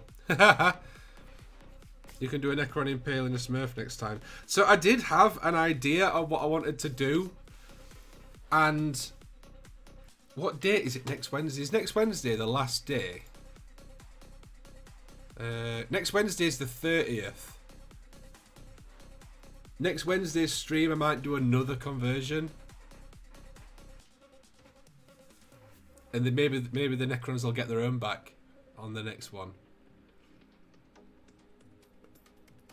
You can do a Necron Impale in a Smurf next time. So I did have an idea of what I wanted to do. And what date is it? Next Wednesday? Is next Wednesday the last day? Next Wednesday is the 30th. Next Wednesday's stream I might do another conversion. And then maybe the Necrons will get their own back on the next one.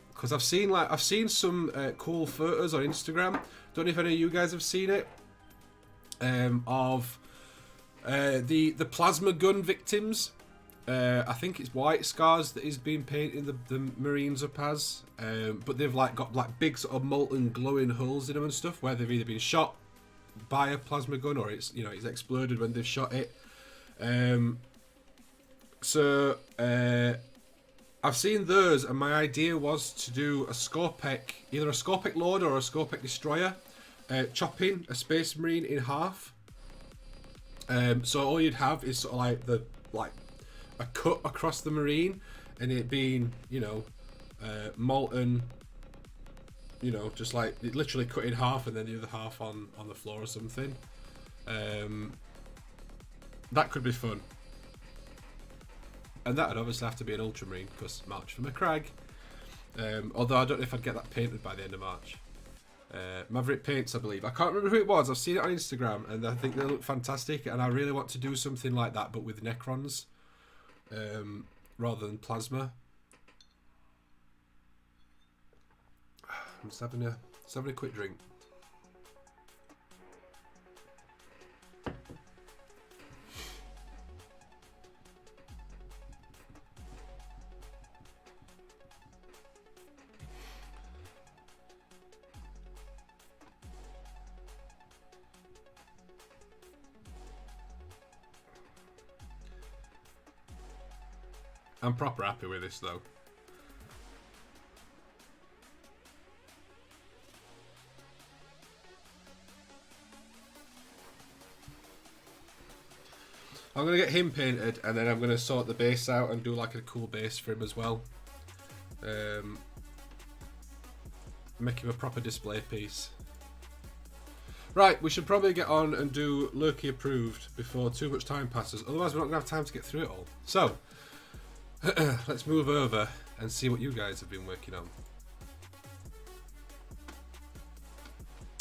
Because I've seen some cool photos on Instagram. Don't know if any of you guys have seen it. Of the plasma gun victims. I think it's White Scars that is being painted the Marines up as. But they've got big sort of molten glowing holes in them and stuff where they've either been shot by a plasma gun or it's exploded when they've shot it. So I've seen those, and my idea was to do a Scorpec, either a Scorpec Lord or a Scorpec Destroyer, chopping a Space Marine in half. So all you'd have is sort of like a cut across the Marine, and it being molten, just like it literally cut in half, and then the other half on the floor or something. That could be fun. And that would obviously have to be an Ultramarine, because March for McCrag. Although I don't know if I'd get that painted by the end of March. Maverick Paints, I believe. I can't remember who it was. I've seen it on Instagram, and I think they look fantastic. And I really want to do something like that, but with Necrons, rather than Plasma. I'm just having a quick drink. I'm proper happy with this though. I'm going to get him painted, and then I'm going to sort the base out and do like a cool base for him as well. Make him a proper display piece. Right, we should probably get on and do Loki Approved before too much time passes. Otherwise we're not going to have time to get through it all. So, let's move over and see what you guys have been working on.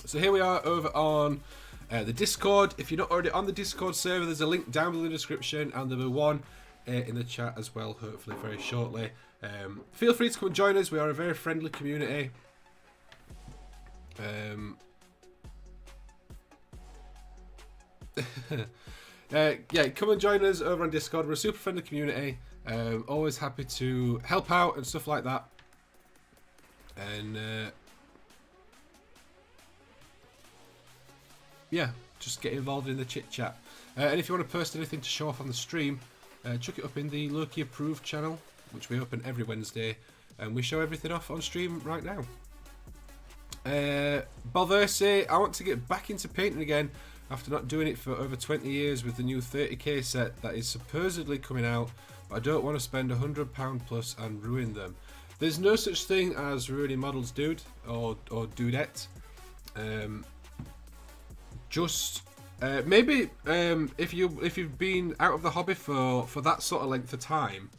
So here we are over on the Discord. If you're not already on the Discord server, there's a link down below in the description, and there'll be one in the chat as well, hopefully very shortly. Feel free to come and join us. We are a very friendly community. Yeah, come and join us over on Discord. We're a super friendly community. Always happy to help out and stuff like that. And yeah, just get involved in the chit chat. And if you want to post anything to show off on the stream, chuck it up in the Loki Approved channel, which we open every Wednesday, and we show everything off on stream right now. Balverse, I want to get back into painting again after not doing it for over 20 years with the new 30k set that is supposedly coming out, but I don't want to spend £100 plus and ruin them. There's no such thing as ruining models, dude, or dudette. Just maybe if you've been out of the hobby for that sort of length of time,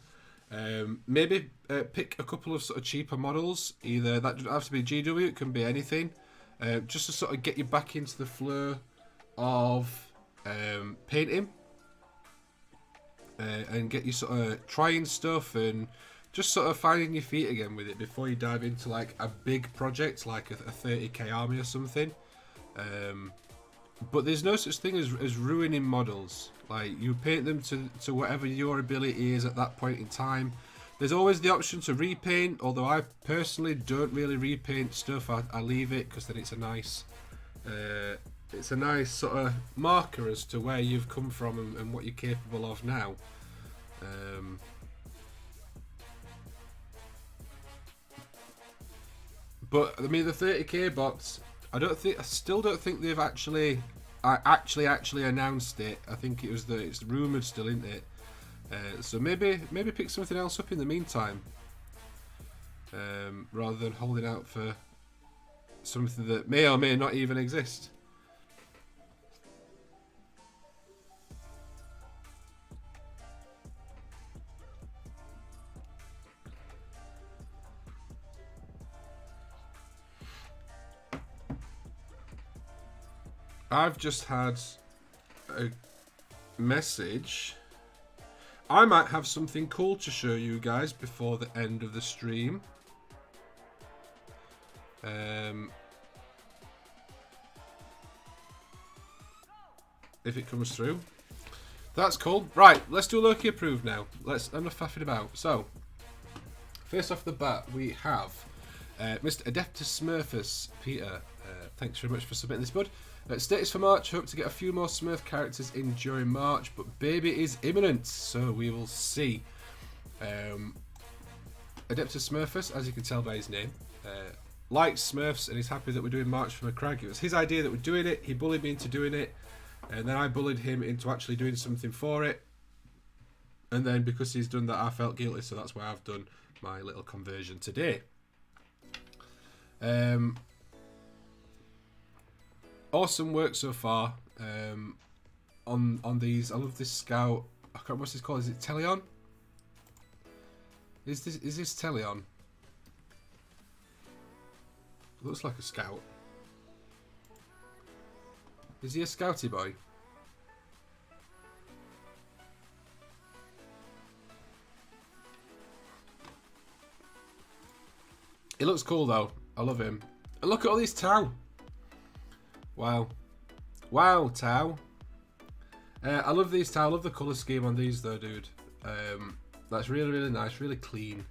maybe pick a couple of sort of cheaper models. Either that doesn't have to be GW, it can be anything, just to sort of get you back into the flow of painting, and get you sort of trying stuff and just sort of finding your feet again with it before you dive into like a big project like a 30k army or something. But there's no such thing as ruining models. Like, you paint them to whatever your ability is at that point in time. There's always the option to repaint, although I personally don't really repaint stuff. I leave it because then it's a nice sort of marker as to where you've come from and what you're capable of now. But I mean, the 30k box, I still don't think they've actually announced it. I think it's rumored still, isn't it? So maybe pick something else up in the meantime, rather than holding out for something that may or may not even exist. I've just had a message. I might have something cool to show you guys before the end of the stream. If it comes through. That's cool. Right, let's do Loki Approved now. Enough faffing about. So, first off the bat, we have Mr. Adeptus Smurfus, Peter. Thanks very much for submitting this, bud. Status for March, hope to get a few more Smurf characters in during March, but baby is imminent, so we will see. Adeptus Smurfus, as you can tell by his name, likes Smurfs and he's happy that we're doing March for McCrag. It was his idea that we're doing it, he bullied me into doing it, and then I bullied him into actually doing something for it. And then because he's done that, I felt guilty, so that's why I've done my little conversion today. Awesome work so far on these. I love this scout. I can't remember what it's called. Is it Teleon? Is this Teleon? Looks like a scout. Is he a scouty boy? He looks cool though. I love him. And look at all these Tau. Wow. Wow, Tau. I love these Tau. I love the colour scheme on these though, dude. That's really, really nice. Really clean.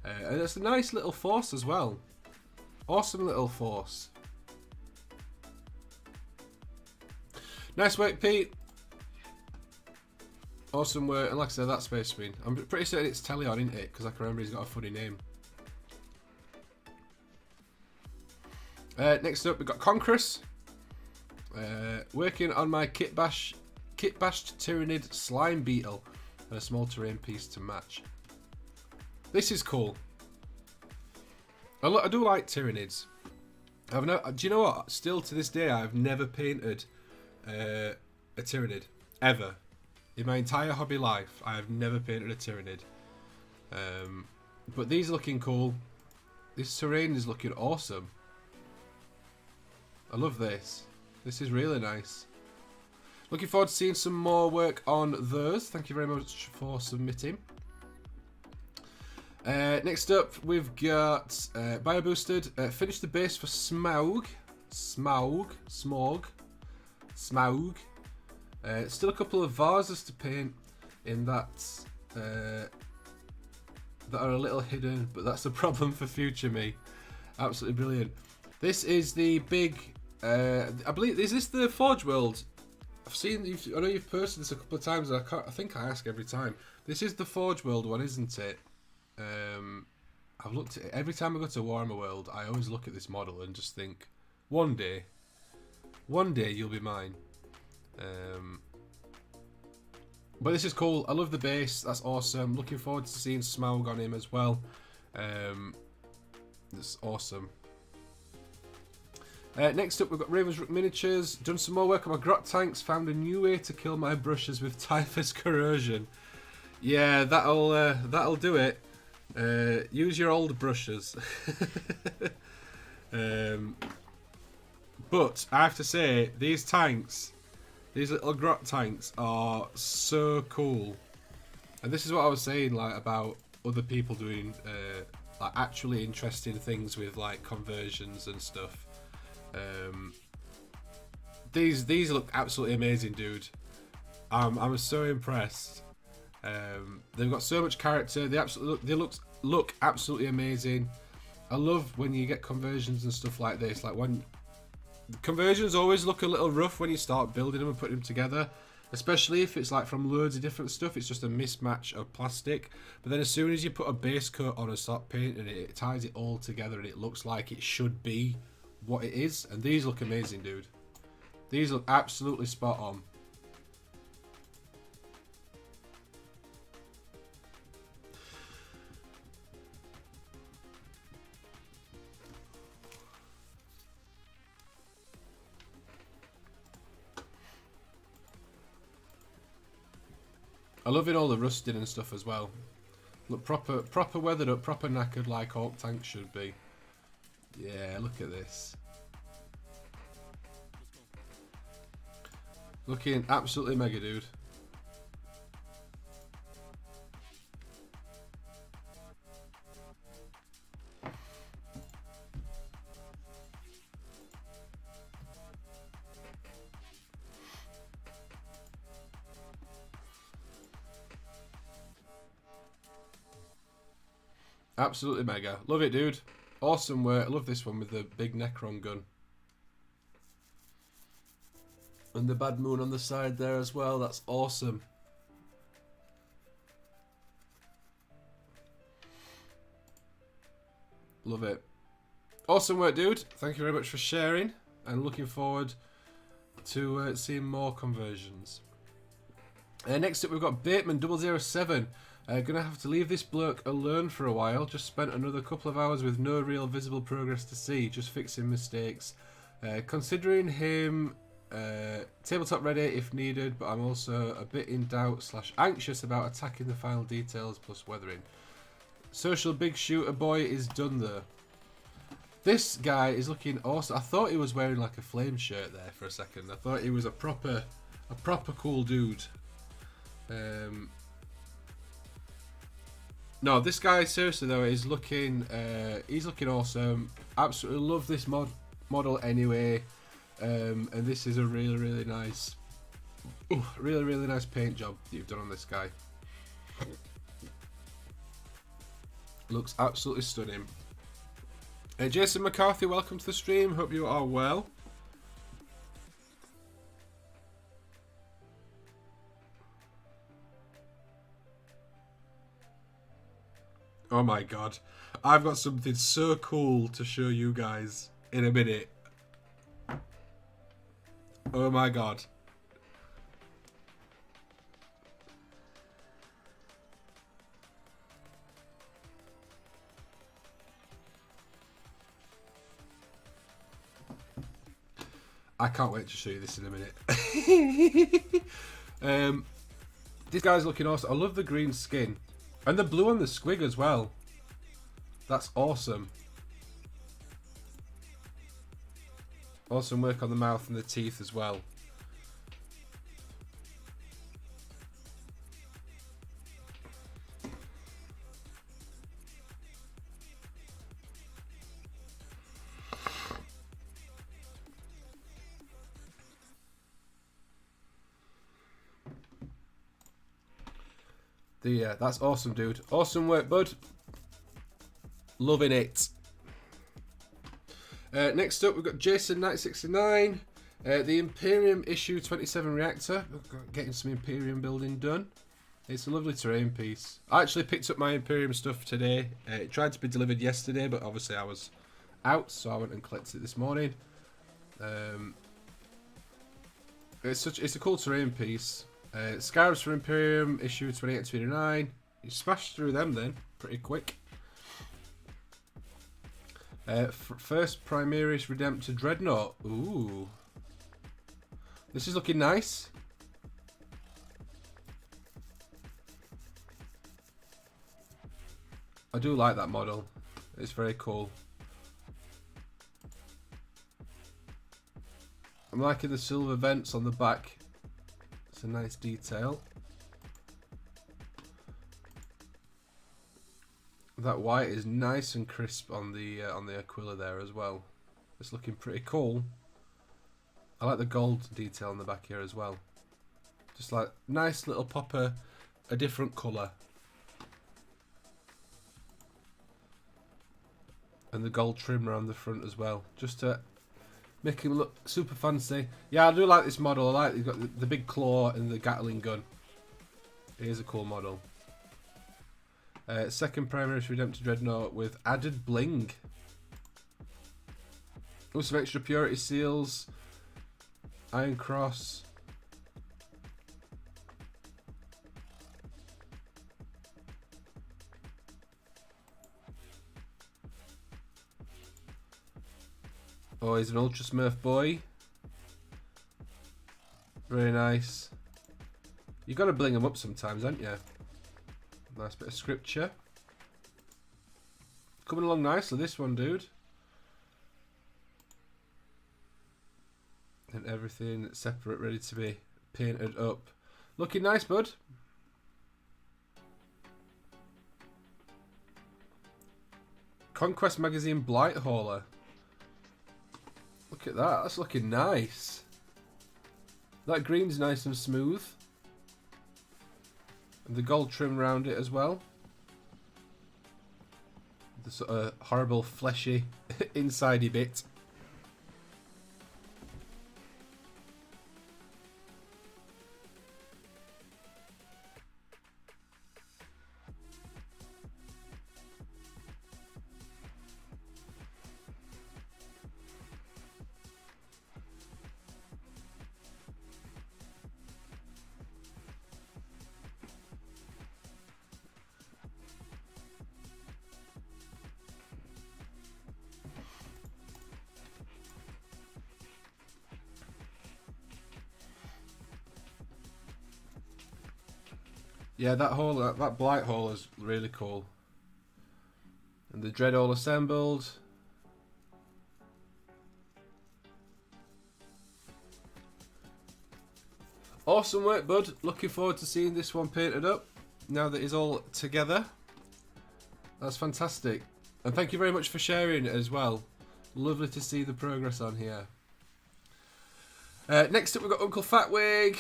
And it's a nice little force as well. Awesome little force. Nice work, Pete. Awesome work. And like I said, that Space Marine. I'm pretty certain it's Teleon, isn't it? Because I can remember he's got a funny name. Next up, we've got Conquerus. Working on my kit bashed Tyrannid slime beetle and a small terrain piece to match. This is cool. I do like Tyrannids. Do you know what? Still to this day, I've never painted a Tyrannid ever in my entire hobby life. I have never painted a Tyrannid. But these are looking cool. This terrain is looking awesome. I love this. This is really nice. Looking forward to seeing some more work on those. Thank you very much for submitting. Next up, we've got Bio Boosted. Finished the base for Smaug. Smog. Still a couple of vases to paint in that that are a little hidden, but that's a problem for future me. Absolutely brilliant. This is the big. I believe, is this the Forge World? I know you've posted this a couple of times. I think I ask every time. This is the Forge World one, isn't it? I've looked at it every time I go to Warhammer World. I always look at this model and just think, one day you'll be mine. But this is cool. I love the base. That's awesome. Looking forward to seeing Smaug on him as well. That's awesome. Next up, we've got Ravensrook Miniatures. Done some more work on my grot tanks. Found a new way to kill my brushes with Typhus Corrosion. Yeah, that'll do it. Use your old brushes. But I have to say, these tanks, these little grot tanks, are so cool. And this is what I was saying, like, about other people doing like actually interesting things with like conversions and stuff. These look absolutely amazing, dude. I'm so impressed. They've got so much character. They look absolutely amazing. I love when you get conversions and stuff like this. Like when conversions always look a little rough when you start building them and putting them together, especially if it's like from loads of different stuff. It's just a mismatch of plastic. But then as soon as you put a base coat on and start painting it, it ties it all together and it looks like it should be what it is. And these look amazing, dude. These look absolutely spot on. I love it all the rusting and stuff as well. Look proper weathered up, proper knackered like Orc tanks should be. Yeah, look at this. Looking absolutely mega, dude. Absolutely mega. Love it, dude. Awesome work. I love this one with the big Necron gun. And the bad moon on the side there as well. That's awesome. Love it. Awesome work, dude. Thank you very much for sharing. And looking forward to seeing more conversions. Next up, we've got Bateman007. Gonna have to leave this bloke alone for a while. Just spent another couple of hours with no real visible progress to see. Just fixing mistakes. Considering him tabletop ready if needed, but I'm also a bit in doubt / anxious about attacking the final details plus weathering. Social big shooter boy is done though. This guy is looking awesome. I thought he was wearing like a flame shirt there for a second. I thought he was a proper cool dude. No, this guy seriously though is looking he's looking awesome. Absolutely love this model anyway. And this is a really nice really nice paint job that you've done on this guy. Looks absolutely stunning. Jason McCarthy, welcome to the stream. Hope you are well. Oh my god. I've got something so cool to show you guys in a minute. Oh my god. I can't wait to show you this in a minute. This guy's looking awesome. I love the green skin. And the blue on the squig as well. That's awesome. Awesome work on the mouth and the teeth as well. Yeah, that's awesome, dude. Awesome work, bud. Loving it. Next up, we've got Jason 969. The Imperium issue 27 reactor. Getting some Imperium building done. It's a lovely terrain piece. I actually picked up my Imperium stuff today. It tried to be delivered yesterday, but obviously I was out, so I went and collected it this morning. It's a cool terrain piece. Scarabs for Imperium, issue 28-29. You smashed through them then, pretty quick. First Primaris Redemptor Dreadnought. Ooh. This is looking nice. I do like that model. It's very cool. I'm liking the silver vents on the back. It's a nice detail. That white is nice and crisp on the Aquila there as well. It's looking pretty cool. I like the gold detail on the back here as well. Just like nice little popper, a different colour. And the gold trim around the front as well, just to make him look super fancy. Yeah, I do like this model. I like he's got the big claw and the Gatling gun. It is a cool model. Second Primary Redemptor Dreadnought with added bling. Also some extra purity seals. Iron Cross. Oh, he's an Ultra Smurf boy. Very nice. You got to bling them up sometimes, haven't you? Nice bit of scripture. Coming along nicely, this one, dude. And everything separate, ready to be painted up. Looking nice, bud. Conquest Magazine Blight Hauler. Look at that, that's looking nice. That green's nice and smooth. And the gold trim around it as well. The sort of horrible fleshy insidey bit. Yeah, that blight hole is really cool. And the dread all assembled. Awesome work, bud. Looking forward to seeing this one painted up now that it's all together. That's fantastic. And thank you very much for sharing it as well. Lovely to see the progress on here. Next up, we've got Uncle Fatwig.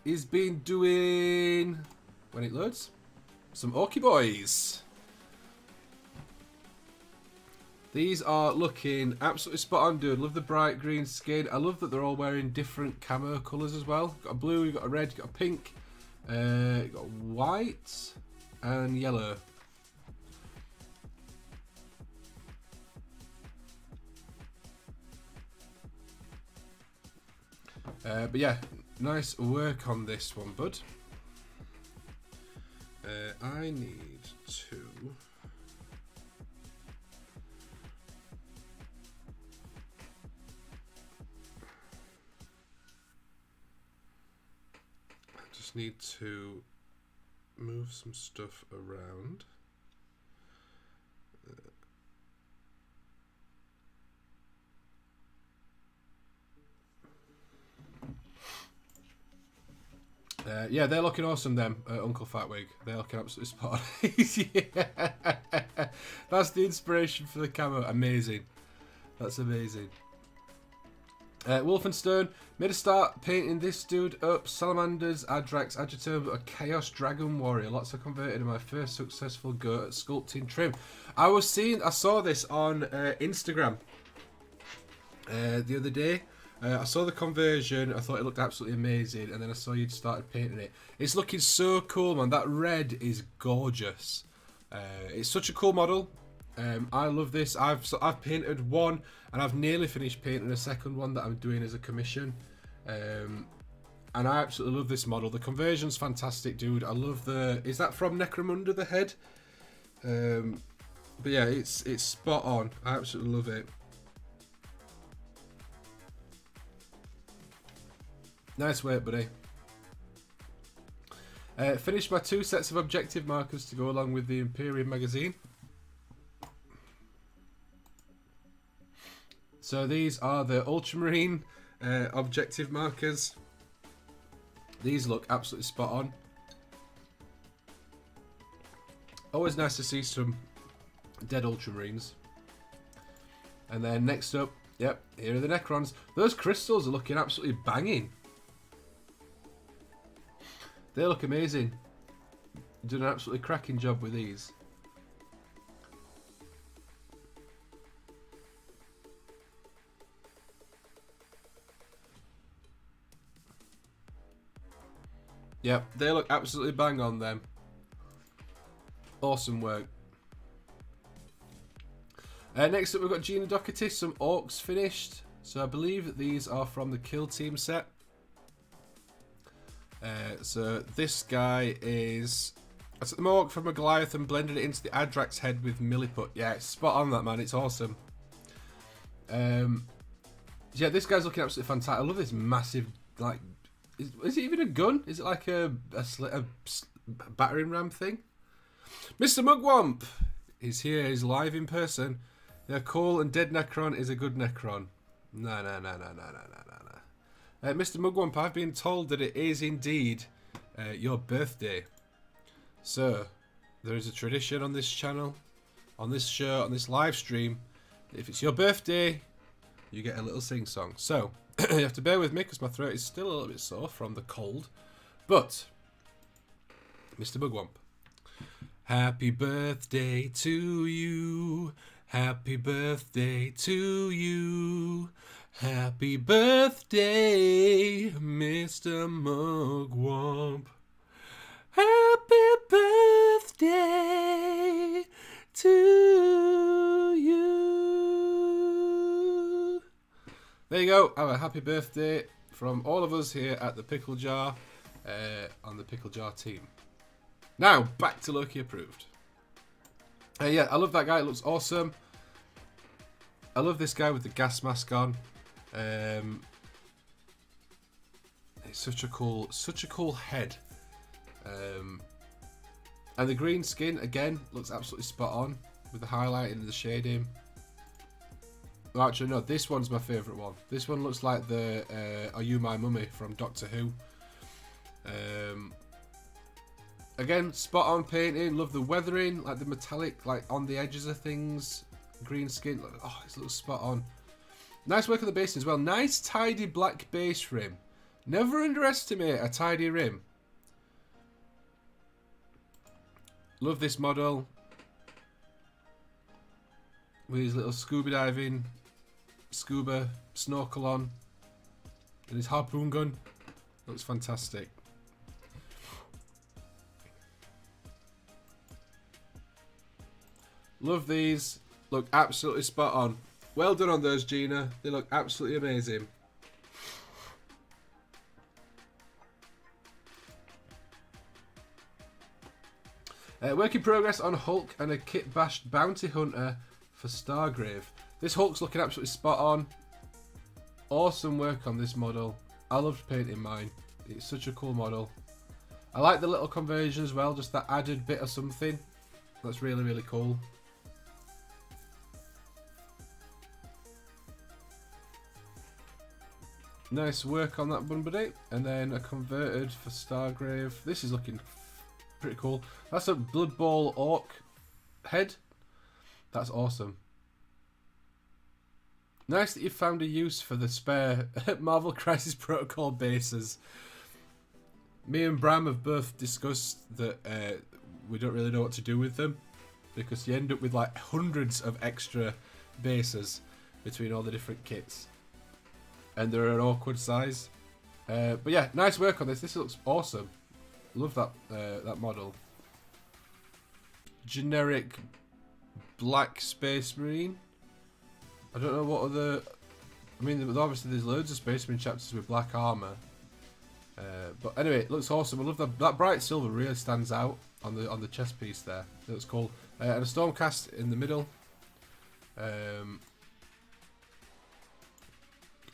He's been doing, when it loads, some Orky boys. These are looking absolutely spot on, dude. Love the bright green skin. I love that they're all wearing different camo colours as well. Got a blue, you've got a red, you've got a pink, you've got white and yellow. But yeah, nice work on this one, bud. I need to... need to move some stuff around. Yeah, they're looking awesome, them, Uncle Fatwig. They're looking absolutely spot on. Yeah. That's the inspiration for the camo. Amazing. That's amazing. Wolfenstone made a start painting this dude up. Salamanders, Adrax, Agitator, a Chaos Dragon Warrior. Lots of converted in my first successful go at sculpting trim. I saw this on Instagram the other day. I saw the conversion. I thought it looked absolutely amazing, and then I saw you'd started painting it. It's looking so cool, man. That red is gorgeous. It's such a cool model. I love this. I've painted one, and I've nearly finished painting a second one that I'm doing as a commission. And I absolutely love this model. The conversion's fantastic, dude. I love the... Is that from Necromunda, the head? But yeah, it's spot on. I absolutely love it. Nice work, buddy. Finished my 2 sets of objective markers to go along with the Imperium magazine. So these are the Ultramarine objective markers. These look absolutely spot on. Always nice to see some dead Ultramarines. And then next up, yep, here are the Necrons. Those crystals are looking absolutely banging. They look amazing. Doing an absolutely cracking job with these. Yep, they look absolutely bang on them. Awesome work. Next up we've got Gina Doherty, some Orcs finished. So I believe that these are from the Kill Team set. So this guy is... I took the Orc from a Goliath and blended it into the Adrax head with Milliput. Yeah, it's spot on that, man. It's awesome. Yeah, this guy's looking absolutely fantastic. I love this massive, like... Is it even a gun? Is it like a battering ram thing? Mr. Mugwump! He's here, he's live in person. Yeah, cool and dead Necron is a good Necron. No. Mr. Mugwump, I've been told that it is indeed your birthday. So, there is a tradition on this channel, on this show, on this live stream. If it's your birthday, you get a little sing-song. So, you have to bear with me because my throat is still a little bit sore from the cold. But, Mr. Mugwump. Happy birthday to you. Happy birthday to you. Happy birthday, Mr. Mugwump. Happy birthday to you. There you go. Have a happy birthday from all of us here at the Pickle Jar on the Pickle Jar team. Now, back to Loki Approved. Yeah, I love that guy. It looks awesome. I love this guy with the gas mask on. It's such a cool head. And the green skin, again, looks absolutely spot on with the highlight and the shading. Well, actually, no, this one's my favourite one. This one looks like the Are You My Mummy from Doctor Who. Again, spot on painting. Love the weathering, like the metallic, like on the edges of things. Green skin. Oh, it looks spot on. Nice work on the base as well. Nice tidy black base rim. Never underestimate a tidy rim. Love this model. With his little scuba diving, scuba snorkel on. And his harpoon gun. Looks fantastic. Love these. Look absolutely spot on. Well done on those, Gina. They look absolutely amazing. Work in progress on Hulk and a kit bashed bounty hunter for Stargrave. This Hulk's looking absolutely spot on. Awesome work on this model. I loved painting mine. It's such a cool model. I like the little conversion as well, just that added bit of something. That's really, really cool. Nice work on that one, buddy. And then a converted for Stargrave. This is looking pretty cool. That's a Blood Bowl Orc head. That's awesome. Nice that you found a use for the spare Marvel Crisis Protocol bases. Me and Bram have both discussed that we don't really know what to do with them, because you end up with like hundreds of extra bases between all the different kits. And they're an awkward size. But yeah, nice work on this. This looks awesome. Love that that model. Generic black Space Marine. I don't know what other... I mean, obviously there's loads of Space Marine chapters with black armour. But anyway, it looks awesome. I love that bright silver really stands out on the chest piece there. It looks cool. And a Stormcast in the middle.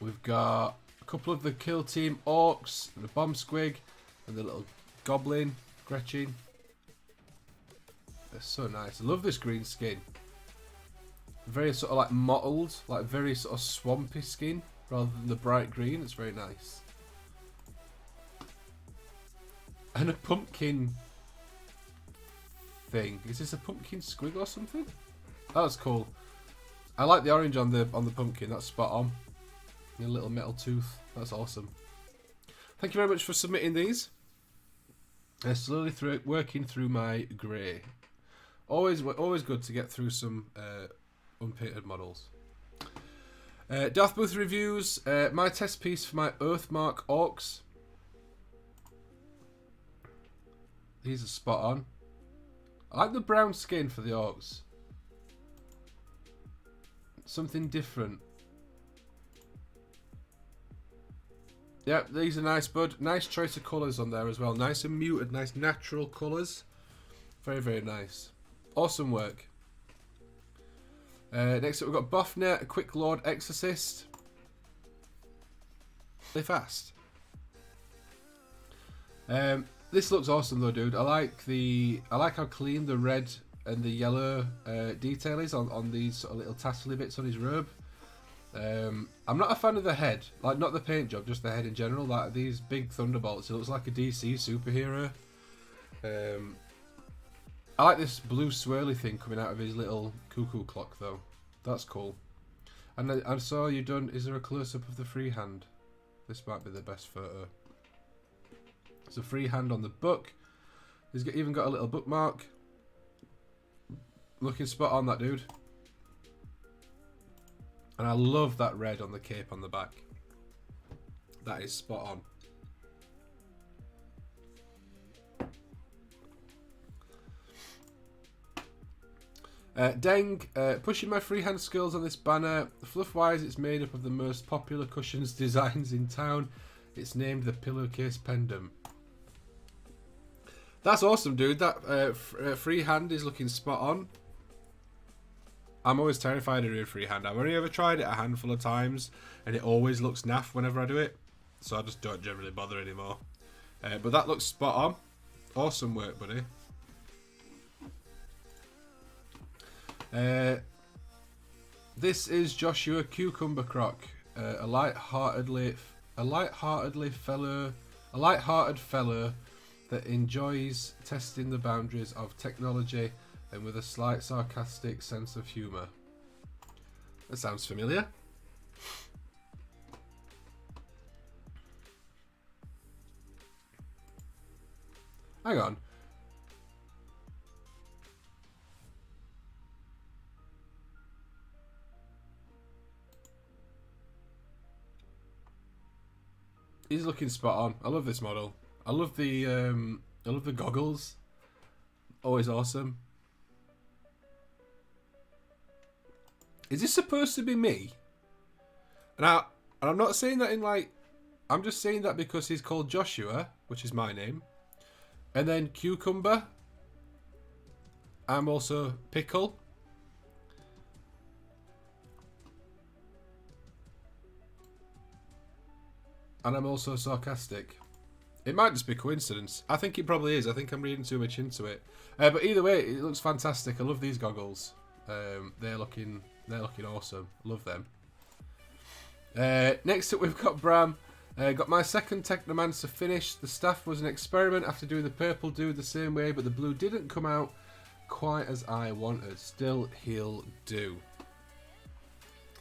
We've got a couple of the Kill Team Orcs, the Bomb Squig, and the little Goblin, Gretchen. They're so nice. I love this green skin. Very sort of like mottled, like very sort of swampy skin, rather than the bright green. It's very nice. And a pumpkin thing. Is this a pumpkin squig or something? Oh, that's cool. I like the orange on the pumpkin. That's spot on. A little metal tooth. That's awesome. Thank you very much for submitting these. Slowly working through my grey. Always good to get through some unpainted models. Darth Booth reviews. My test piece for my Earthmark Orcs. These are spot on. I like the brown skin for the Orcs. Something different. Yeah, these are nice, bud. Nice choice of colours on there as well. Nice and muted, nice natural colours. Very, very nice. Awesome work. Next up, we've got Buffnet, a Quick Lord Exorcist. Really fast. This looks awesome though, dude. I like how clean the red and the yellow detail is on these sort of little tassely bits on his robe. I'm not a fan of the head, like not the paint job, just the head in general. Like these big thunderbolts, it looks like a DC superhero. I like this blue swirly thing coming out of his little cuckoo clock though. That's cool. And I saw you done. Is there a close up of the free hand? This might be the best photo. It's a free hand on the book. He's even got a little bookmark. Looking spot on, that dude. And I love that red on the cape on the back. That is spot on. Deng, pushing my freehand skills on this banner. Fluff-wise, it's made up of the most popular cushions designs in town. It's named the Pillowcase Pendant. That's awesome, dude. That freehand is looking spot on. I'm always terrified of doing freehand. I've only ever tried it a handful of times, and it always looks naff whenever I do it. So I just don't generally bother anymore. But that looks spot on. Awesome work, buddy. This is Joshua Cucumber Croc, a light-hearted fellow that enjoys testing the boundaries of technology and with a slight sarcastic sense of humour. That sounds familiar. Hang on. He's looking spot on. I love this model. I love the goggles. Always awesome. Is this supposed to be me? And I'm not saying that in like, I'm just saying that because he's called Joshua, which is my name. And then Cucumber. I'm also Pickle. And I'm also sarcastic. It might just be coincidence. I think it probably is. I think I'm reading too much into it. But either way, it looks fantastic. I love these goggles. They're looking awesome. Love them. Next up, we've got Bram. Got my second Technomancer finished. The staff was an experiment after doing the purple dude the same way, but the blue didn't come out quite as I wanted. Still, he'll do.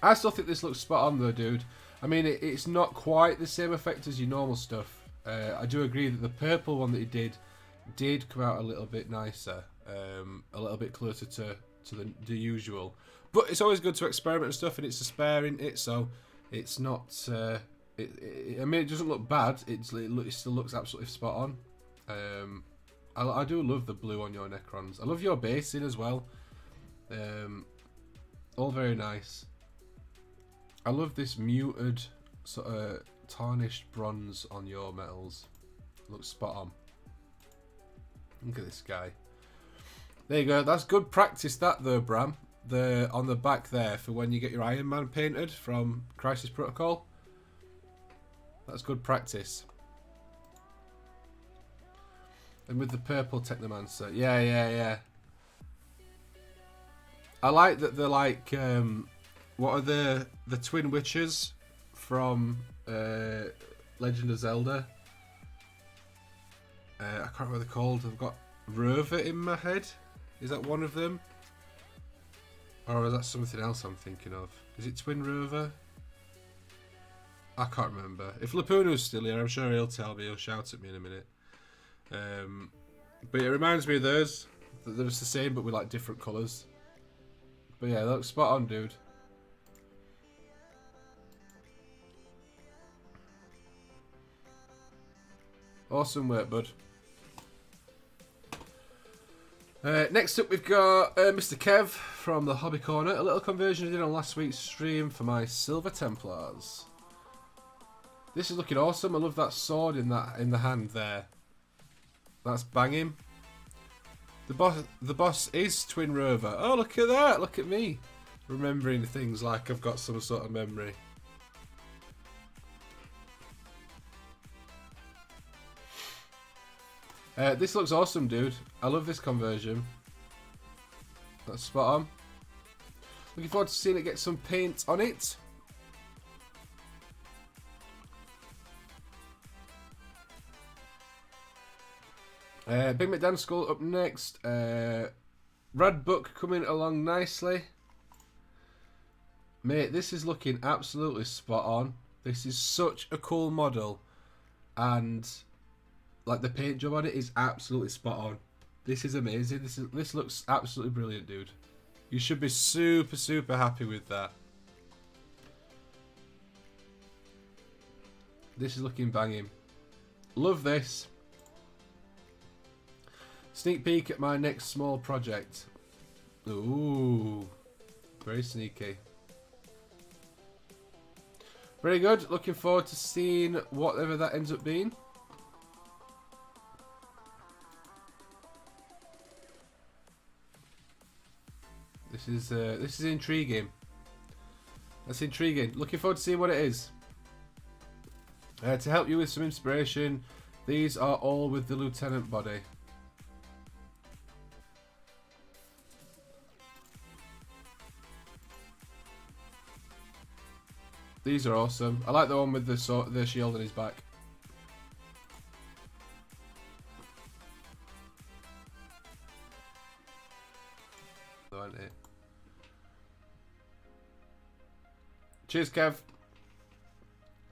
I still think this looks spot on though, dude. I mean, it's not quite the same effect as your normal stuff. I do agree that the purple one that he did come out a little bit nicer, a little bit closer to the usual. But it's always good to experiment and stuff, and it's a spare, isn't it? So it's not. I mean, it doesn't look bad. It still looks absolutely spot on. I do love the blue on your Necrons. I love your basing as well. All very nice. I love this muted sort of tarnished bronze on your metals. Looks spot on. Look at this guy. There you go. That's good practice, that though, Bram. On the back there for when you get your Iron Man painted from Crisis Protocol. That's good practice. And with the purple Technomancer, yeah. I like that they're like. What are the Twin Witches from Legend of Zelda? I can't remember what they're called. I've got Rover in my head. Is that one of them? Or is that something else I'm thinking of? Is it Twin Rover? I can't remember. If Lapuno's still here, I'm sure he'll tell me. He'll shout at me in a minute. But it reminds me of those. They're just the same, but with like different colours. But yeah, that looks spot on, dude. Awesome work, bud. Next up, we've got Mr. Kev from the Hobby Corner. A little conversion I did on last week's stream for my Silver Templars. This is looking awesome. I love that sword in the hand there. That's banging. The boss is Twin Rover. Oh, look at that! Look at me, remembering things like I've got some sort of memory. This looks awesome, dude. I love this conversion. That's spot on. Looking forward to seeing it get some paint on it. Big McDan Skull up next. Rad Book coming along nicely. Mate, this is looking absolutely spot on. This is such a cool model. And like the paint job on it is absolutely spot on. This is amazing. This looks absolutely brilliant, dude. You should be super, super happy with that. This is looking banging. Love this. Sneak peek at my next small project. Ooh, very sneaky. Very good. Looking forward to seeing whatever that ends up being. This is intriguing. That's intriguing. Looking forward to seeing what it is. To help you with some inspiration, these are all with the Lieutenant body. These are awesome. I like the one with the shield on his back. Aren't it? Cheers, Kev.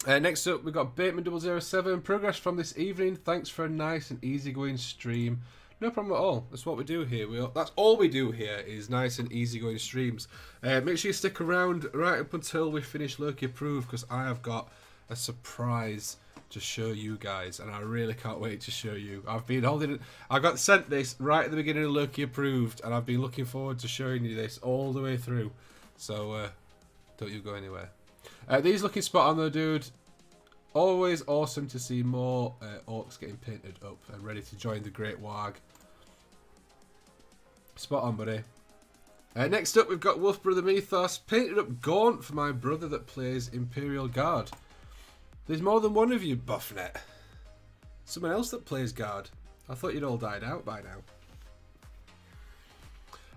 Next up, we've got Bateman007. Progress from this evening. Thanks for a nice and easygoing stream. No problem at all. That's what we do here. That's all we do here is nice and easygoing streams. Make sure you stick around right up until we finish Loki Approved, because I have got a surprise to show you guys, and I really can't wait to show you. I've been holding it. I got sent this right at the beginning of Loki Approved, and I've been looking forward to showing you this all the way through. So don't you go anywhere. These looking spot on though, dude. Always awesome to see more orcs getting painted up and ready to join the Great Warg. Spot on, buddy. Next up, we've got Wolf Brother Mythos. Painted up Gaunt for my brother that plays Imperial Guard. There's more than one of you, Buffnet. Someone else that plays Guard. I thought you'd all died out by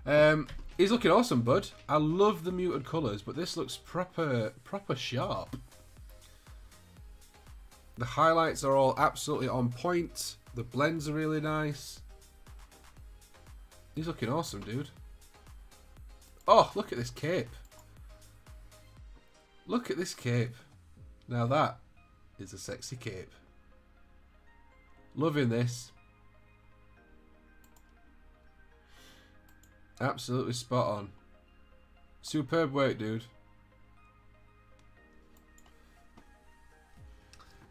now. He's looking awesome, bud. I love the muted colours, but this looks proper sharp. The highlights are all absolutely on point. The blends are really nice. He's looking awesome, dude. Oh, look at this cape. Look at this cape. Now that is a sexy cape. Loving this. Absolutely spot on. Superb work, dude.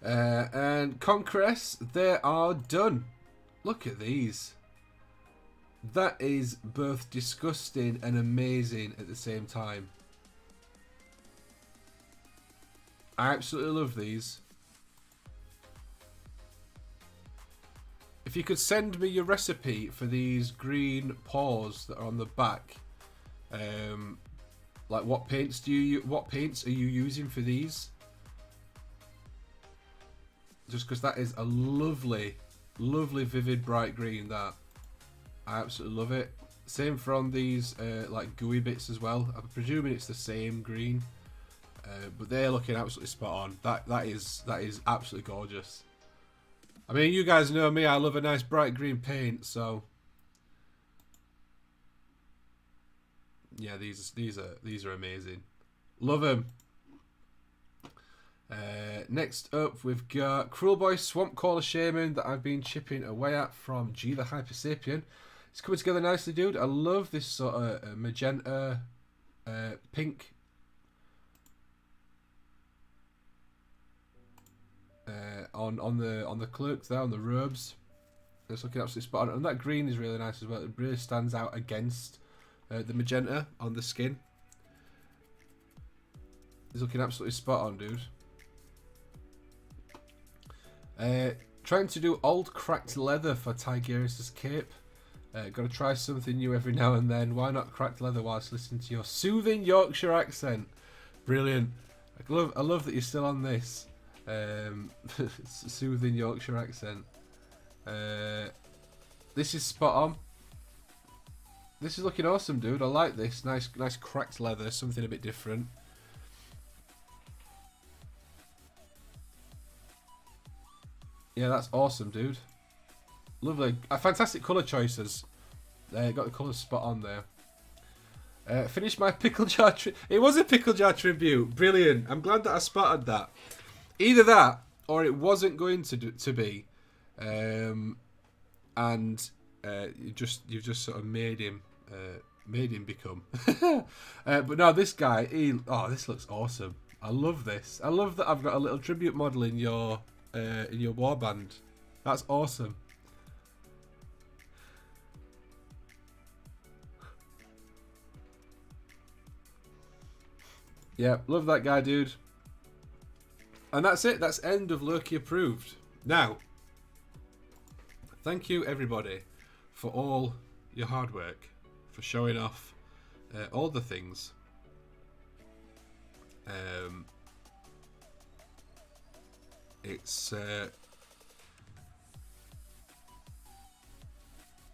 And Conquest, they are done. Look at these. That is both disgusting and amazing at the same time. I absolutely love these. If you could send me your recipe for these green paws that are on the back, like what paints are you using for these? Just because that is a lovely, lovely, vivid, bright green. That I absolutely love it. Same from these like gooey bits as well. I'm presuming it's the same green, but they're looking absolutely spot on. That is absolutely gorgeous. I mean, you guys know me. I love a nice bright green paint, so Yeah, these are amazing. Love them. Next up, we've got Cruel Boy Swamp Caller Shaman that I've been chipping away at from G the Hypersapien. It's coming together nicely, dude. I love this sort of magenta, pink. On the cloak there, on the robes. It's looking absolutely spot on. And that green is really nice as well. It really stands out against the magenta on the skin. He's looking absolutely spot on, dude. Trying to do old cracked leather for Guitarist's cape. Got to try something new every now and then. Why not cracked leather whilst listening to your soothing Yorkshire accent? Brilliant. I love that you're still on this. Soothing Yorkshire accent. This is spot on. This is looking awesome, dude. I like this. Nice cracked leather. Something a bit different. Yeah, that's awesome, dude. Lovely. Fantastic colour choices. Got the colours spot on there. Finished my pickle jar. It was a pickle jar tribute. Brilliant. I'm glad that I spotted that. Either that, or it wasn't going to be. And you've just sort of made him become. But no, this guy. This looks awesome. I love this. I love that I've got a little tribute model in your warband. That's awesome. Yeah, love that guy, dude. And that's it. That's end of Loki Approved. Now, thank you everybody for all your hard work, for showing off all the things. It's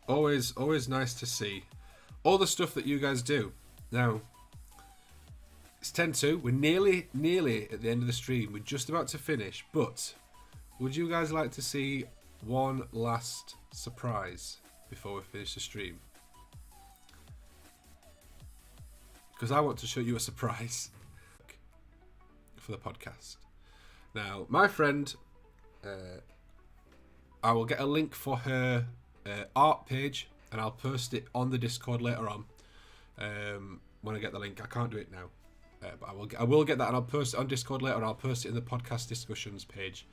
always nice to see all the stuff that you guys do. Now, it's 10:02. We're nearly at the end of the stream. We're just about to finish, but would you guys like to see one last surprise before we finish the stream? Because I want to show you a surprise for the podcast. Now, my friend, I will get a link for her art page, and I'll post it on the Discord later on. When I get the link, I can't do it now, but I will get that, and I'll post it on Discord later, and I'll post it in the podcast discussions page.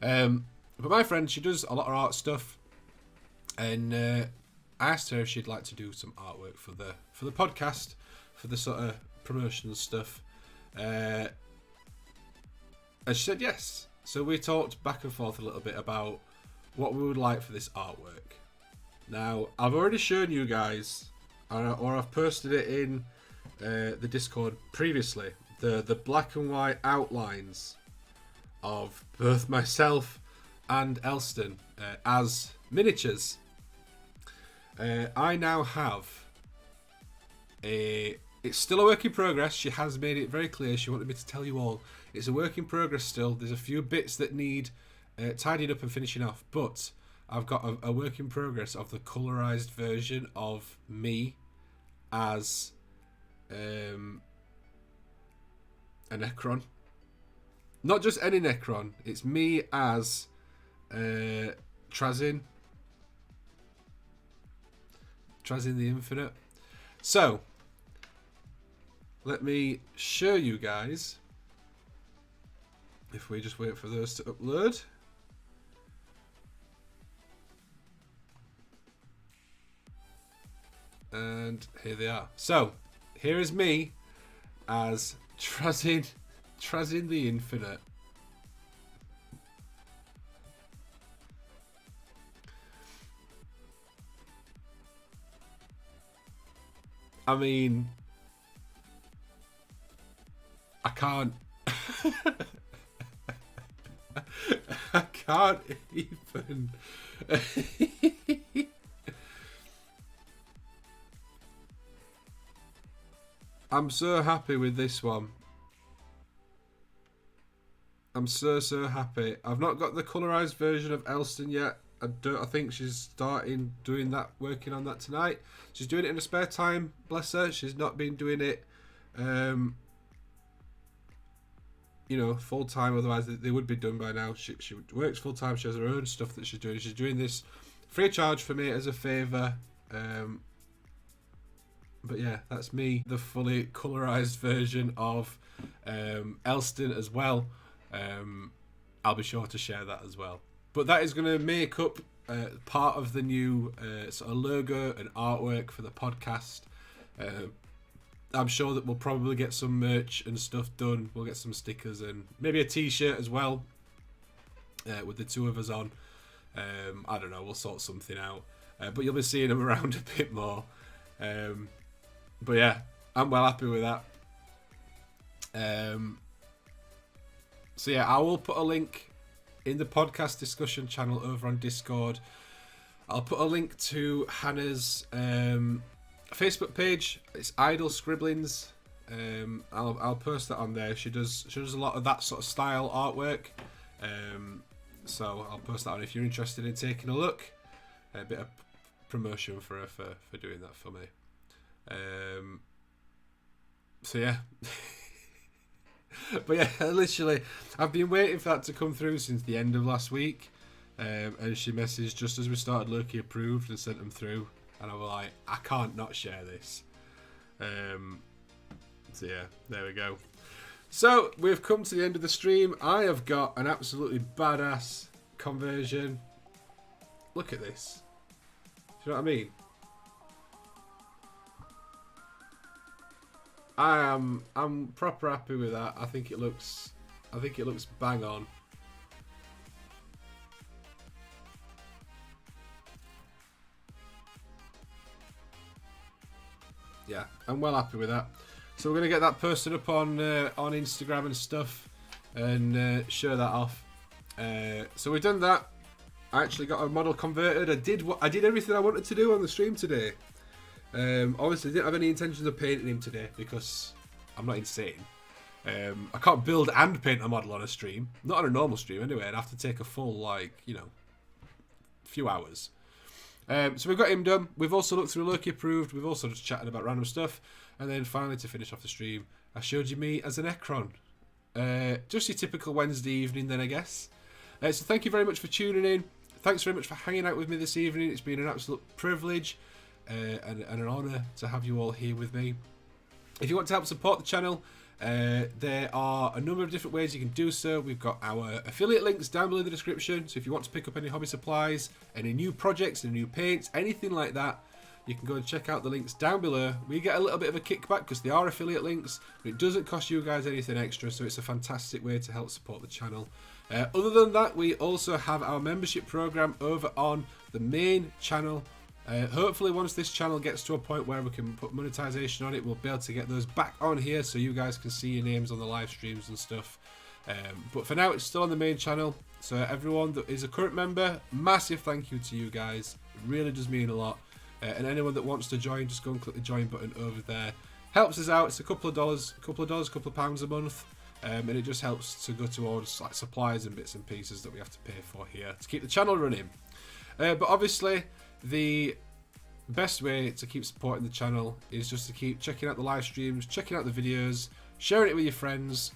But my friend, she does a lot of art stuff, and I asked her if she'd like to do some artwork for the podcast, for the sort of promotional stuff. And she said yes. So we talked back and forth a little bit about what we would like for this artwork. Now, I've already shown you guys, or I've posted it in the Discord previously, the black and white outlines of both myself and Elston as miniatures. I now have it's still a work in progress. She has made it very clear. She wanted me to tell you all. It's a work in progress still. There's a few bits that need tidying up and finishing off. But I've got a work in progress of the colorized version of me as a Necron. Not just any Necron. It's me as Trazin the Infinite. So, let me show you guys. If we just wait for those to upload. And here they are. So, here is me as Trazin the Infinite. I mean, I can't I can't even I'm so happy with this one. I'm so happy. I've not got the colorized version of Elston yet. I think she's starting doing that, working on that tonight. She's doing it in her spare time, bless her. She's not been doing it, you know, full time. Otherwise, they would be done by now. She works full time. She has her own stuff that she's doing. She's doing this free of charge for me as a favour. But yeah, that's me, the fully colorized version of Elston as well. I'll be sure to share that as well. But that is going to make up part of the new sort of logo and artwork for the podcast. I'm sure that we'll probably get some merch and stuff done. We'll get some stickers and maybe a t-shirt as well with the two of us on. I don't know, we'll sort something out. But you'll be seeing them around a bit more. But yeah, I'm well happy with that. So yeah, I will put a link in the podcast discussion channel over on Discord. I'll put a link to Hannah's Facebook page. It's Idle Scribblings. I'll post that on there. She does a lot of that sort of style artwork. So I'll post that on if you're interested in taking a look. A bit of promotion for her for doing that for me. So yeah. But yeah, literally, I've been waiting for that to come through since the end of last week. And she messaged just as we started Loki Approved and sent them through. And I was like, I can't not share this. So yeah, there we go. So, we've come to the end of the stream. I have got an absolutely badass conversion. Look at this. Do you know what I mean? I'm proper happy with that. I think it looks bang on. Yeah, I'm well happy with that. So we're gonna get that posted up on Instagram and stuff, and show that off. So we've done that. I actually got a model converted. I did everything I wanted to do on the stream today. Obviously, I didn't have any intentions of painting him today because I'm not insane. I can't build and paint a model on a stream. Not on a normal stream anyway. I'd have to take a full, like, you know, few hours. So we've got him done. We've also looked through Loki Approved. We've also just chatted about random stuff. And then finally, to finish off the stream, I showed you me as a Necron. Just your typical Wednesday evening then, I guess. So thank you very much for tuning in. Thanks very much for hanging out with me this evening. It's been an absolute privilege and an honour to have you all here with me. If you want to help support the channel, there are a number of different ways you can do so. We've got our affiliate links down below in the description. So if you want to pick up any hobby supplies, any new projects, any new paints, anything like that, you can go and check out the links down below. We get a little bit of a kickback because they are affiliate links, but it doesn't cost you guys anything extra, so it's a fantastic way to help support the channel. Other than that, we also have our membership program over on the main channel. Hopefully once this channel gets to a point where we can put monetization on it, we'll be able to get those back on here so you guys can see your names on the live streams and stuff. But for now, it's still on the main channel. So everyone that is a current member, massive thank you to you guys. It really does mean a lot. And anyone that wants to join, just go and click the join button over there. Helps us out. It's a couple of pounds a month. And it just helps to go towards like supplies and bits and pieces that we have to pay for here to keep the channel running. But obviously, the best way to keep supporting the channel is just to keep checking out the live streams, checking out the videos, sharing it with your friends,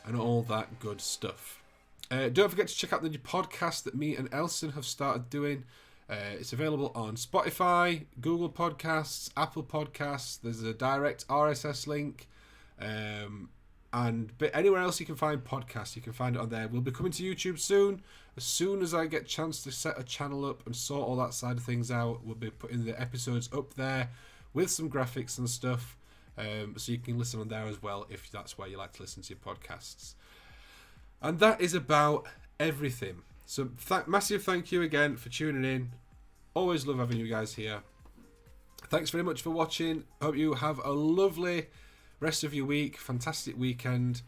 and all that good stuff. Don't forget to check out the new podcast that me and Elson have started doing. It's available on Spotify, Google Podcasts, Apple Podcasts. There's a direct RSS link. But anywhere else you can find podcasts, you can find it on there. We'll be coming to YouTube soon. As soon as I get a chance to set a channel up and sort all that side of things out, we'll be putting the episodes up there with some graphics and stuff. So you can listen on there as well if that's where you like to listen to your podcasts. And that is about everything. So massive thank you again for tuning in. Always love having you guys here. Thanks very much for watching. Hope you have a lovely rest of your week. Fantastic weekend.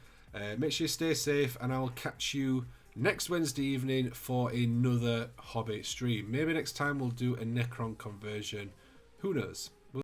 Make sure you stay safe, and I will catch you next Wednesday evening for another hobby stream. Maybe next time we'll do a Necron conversion. Who knows?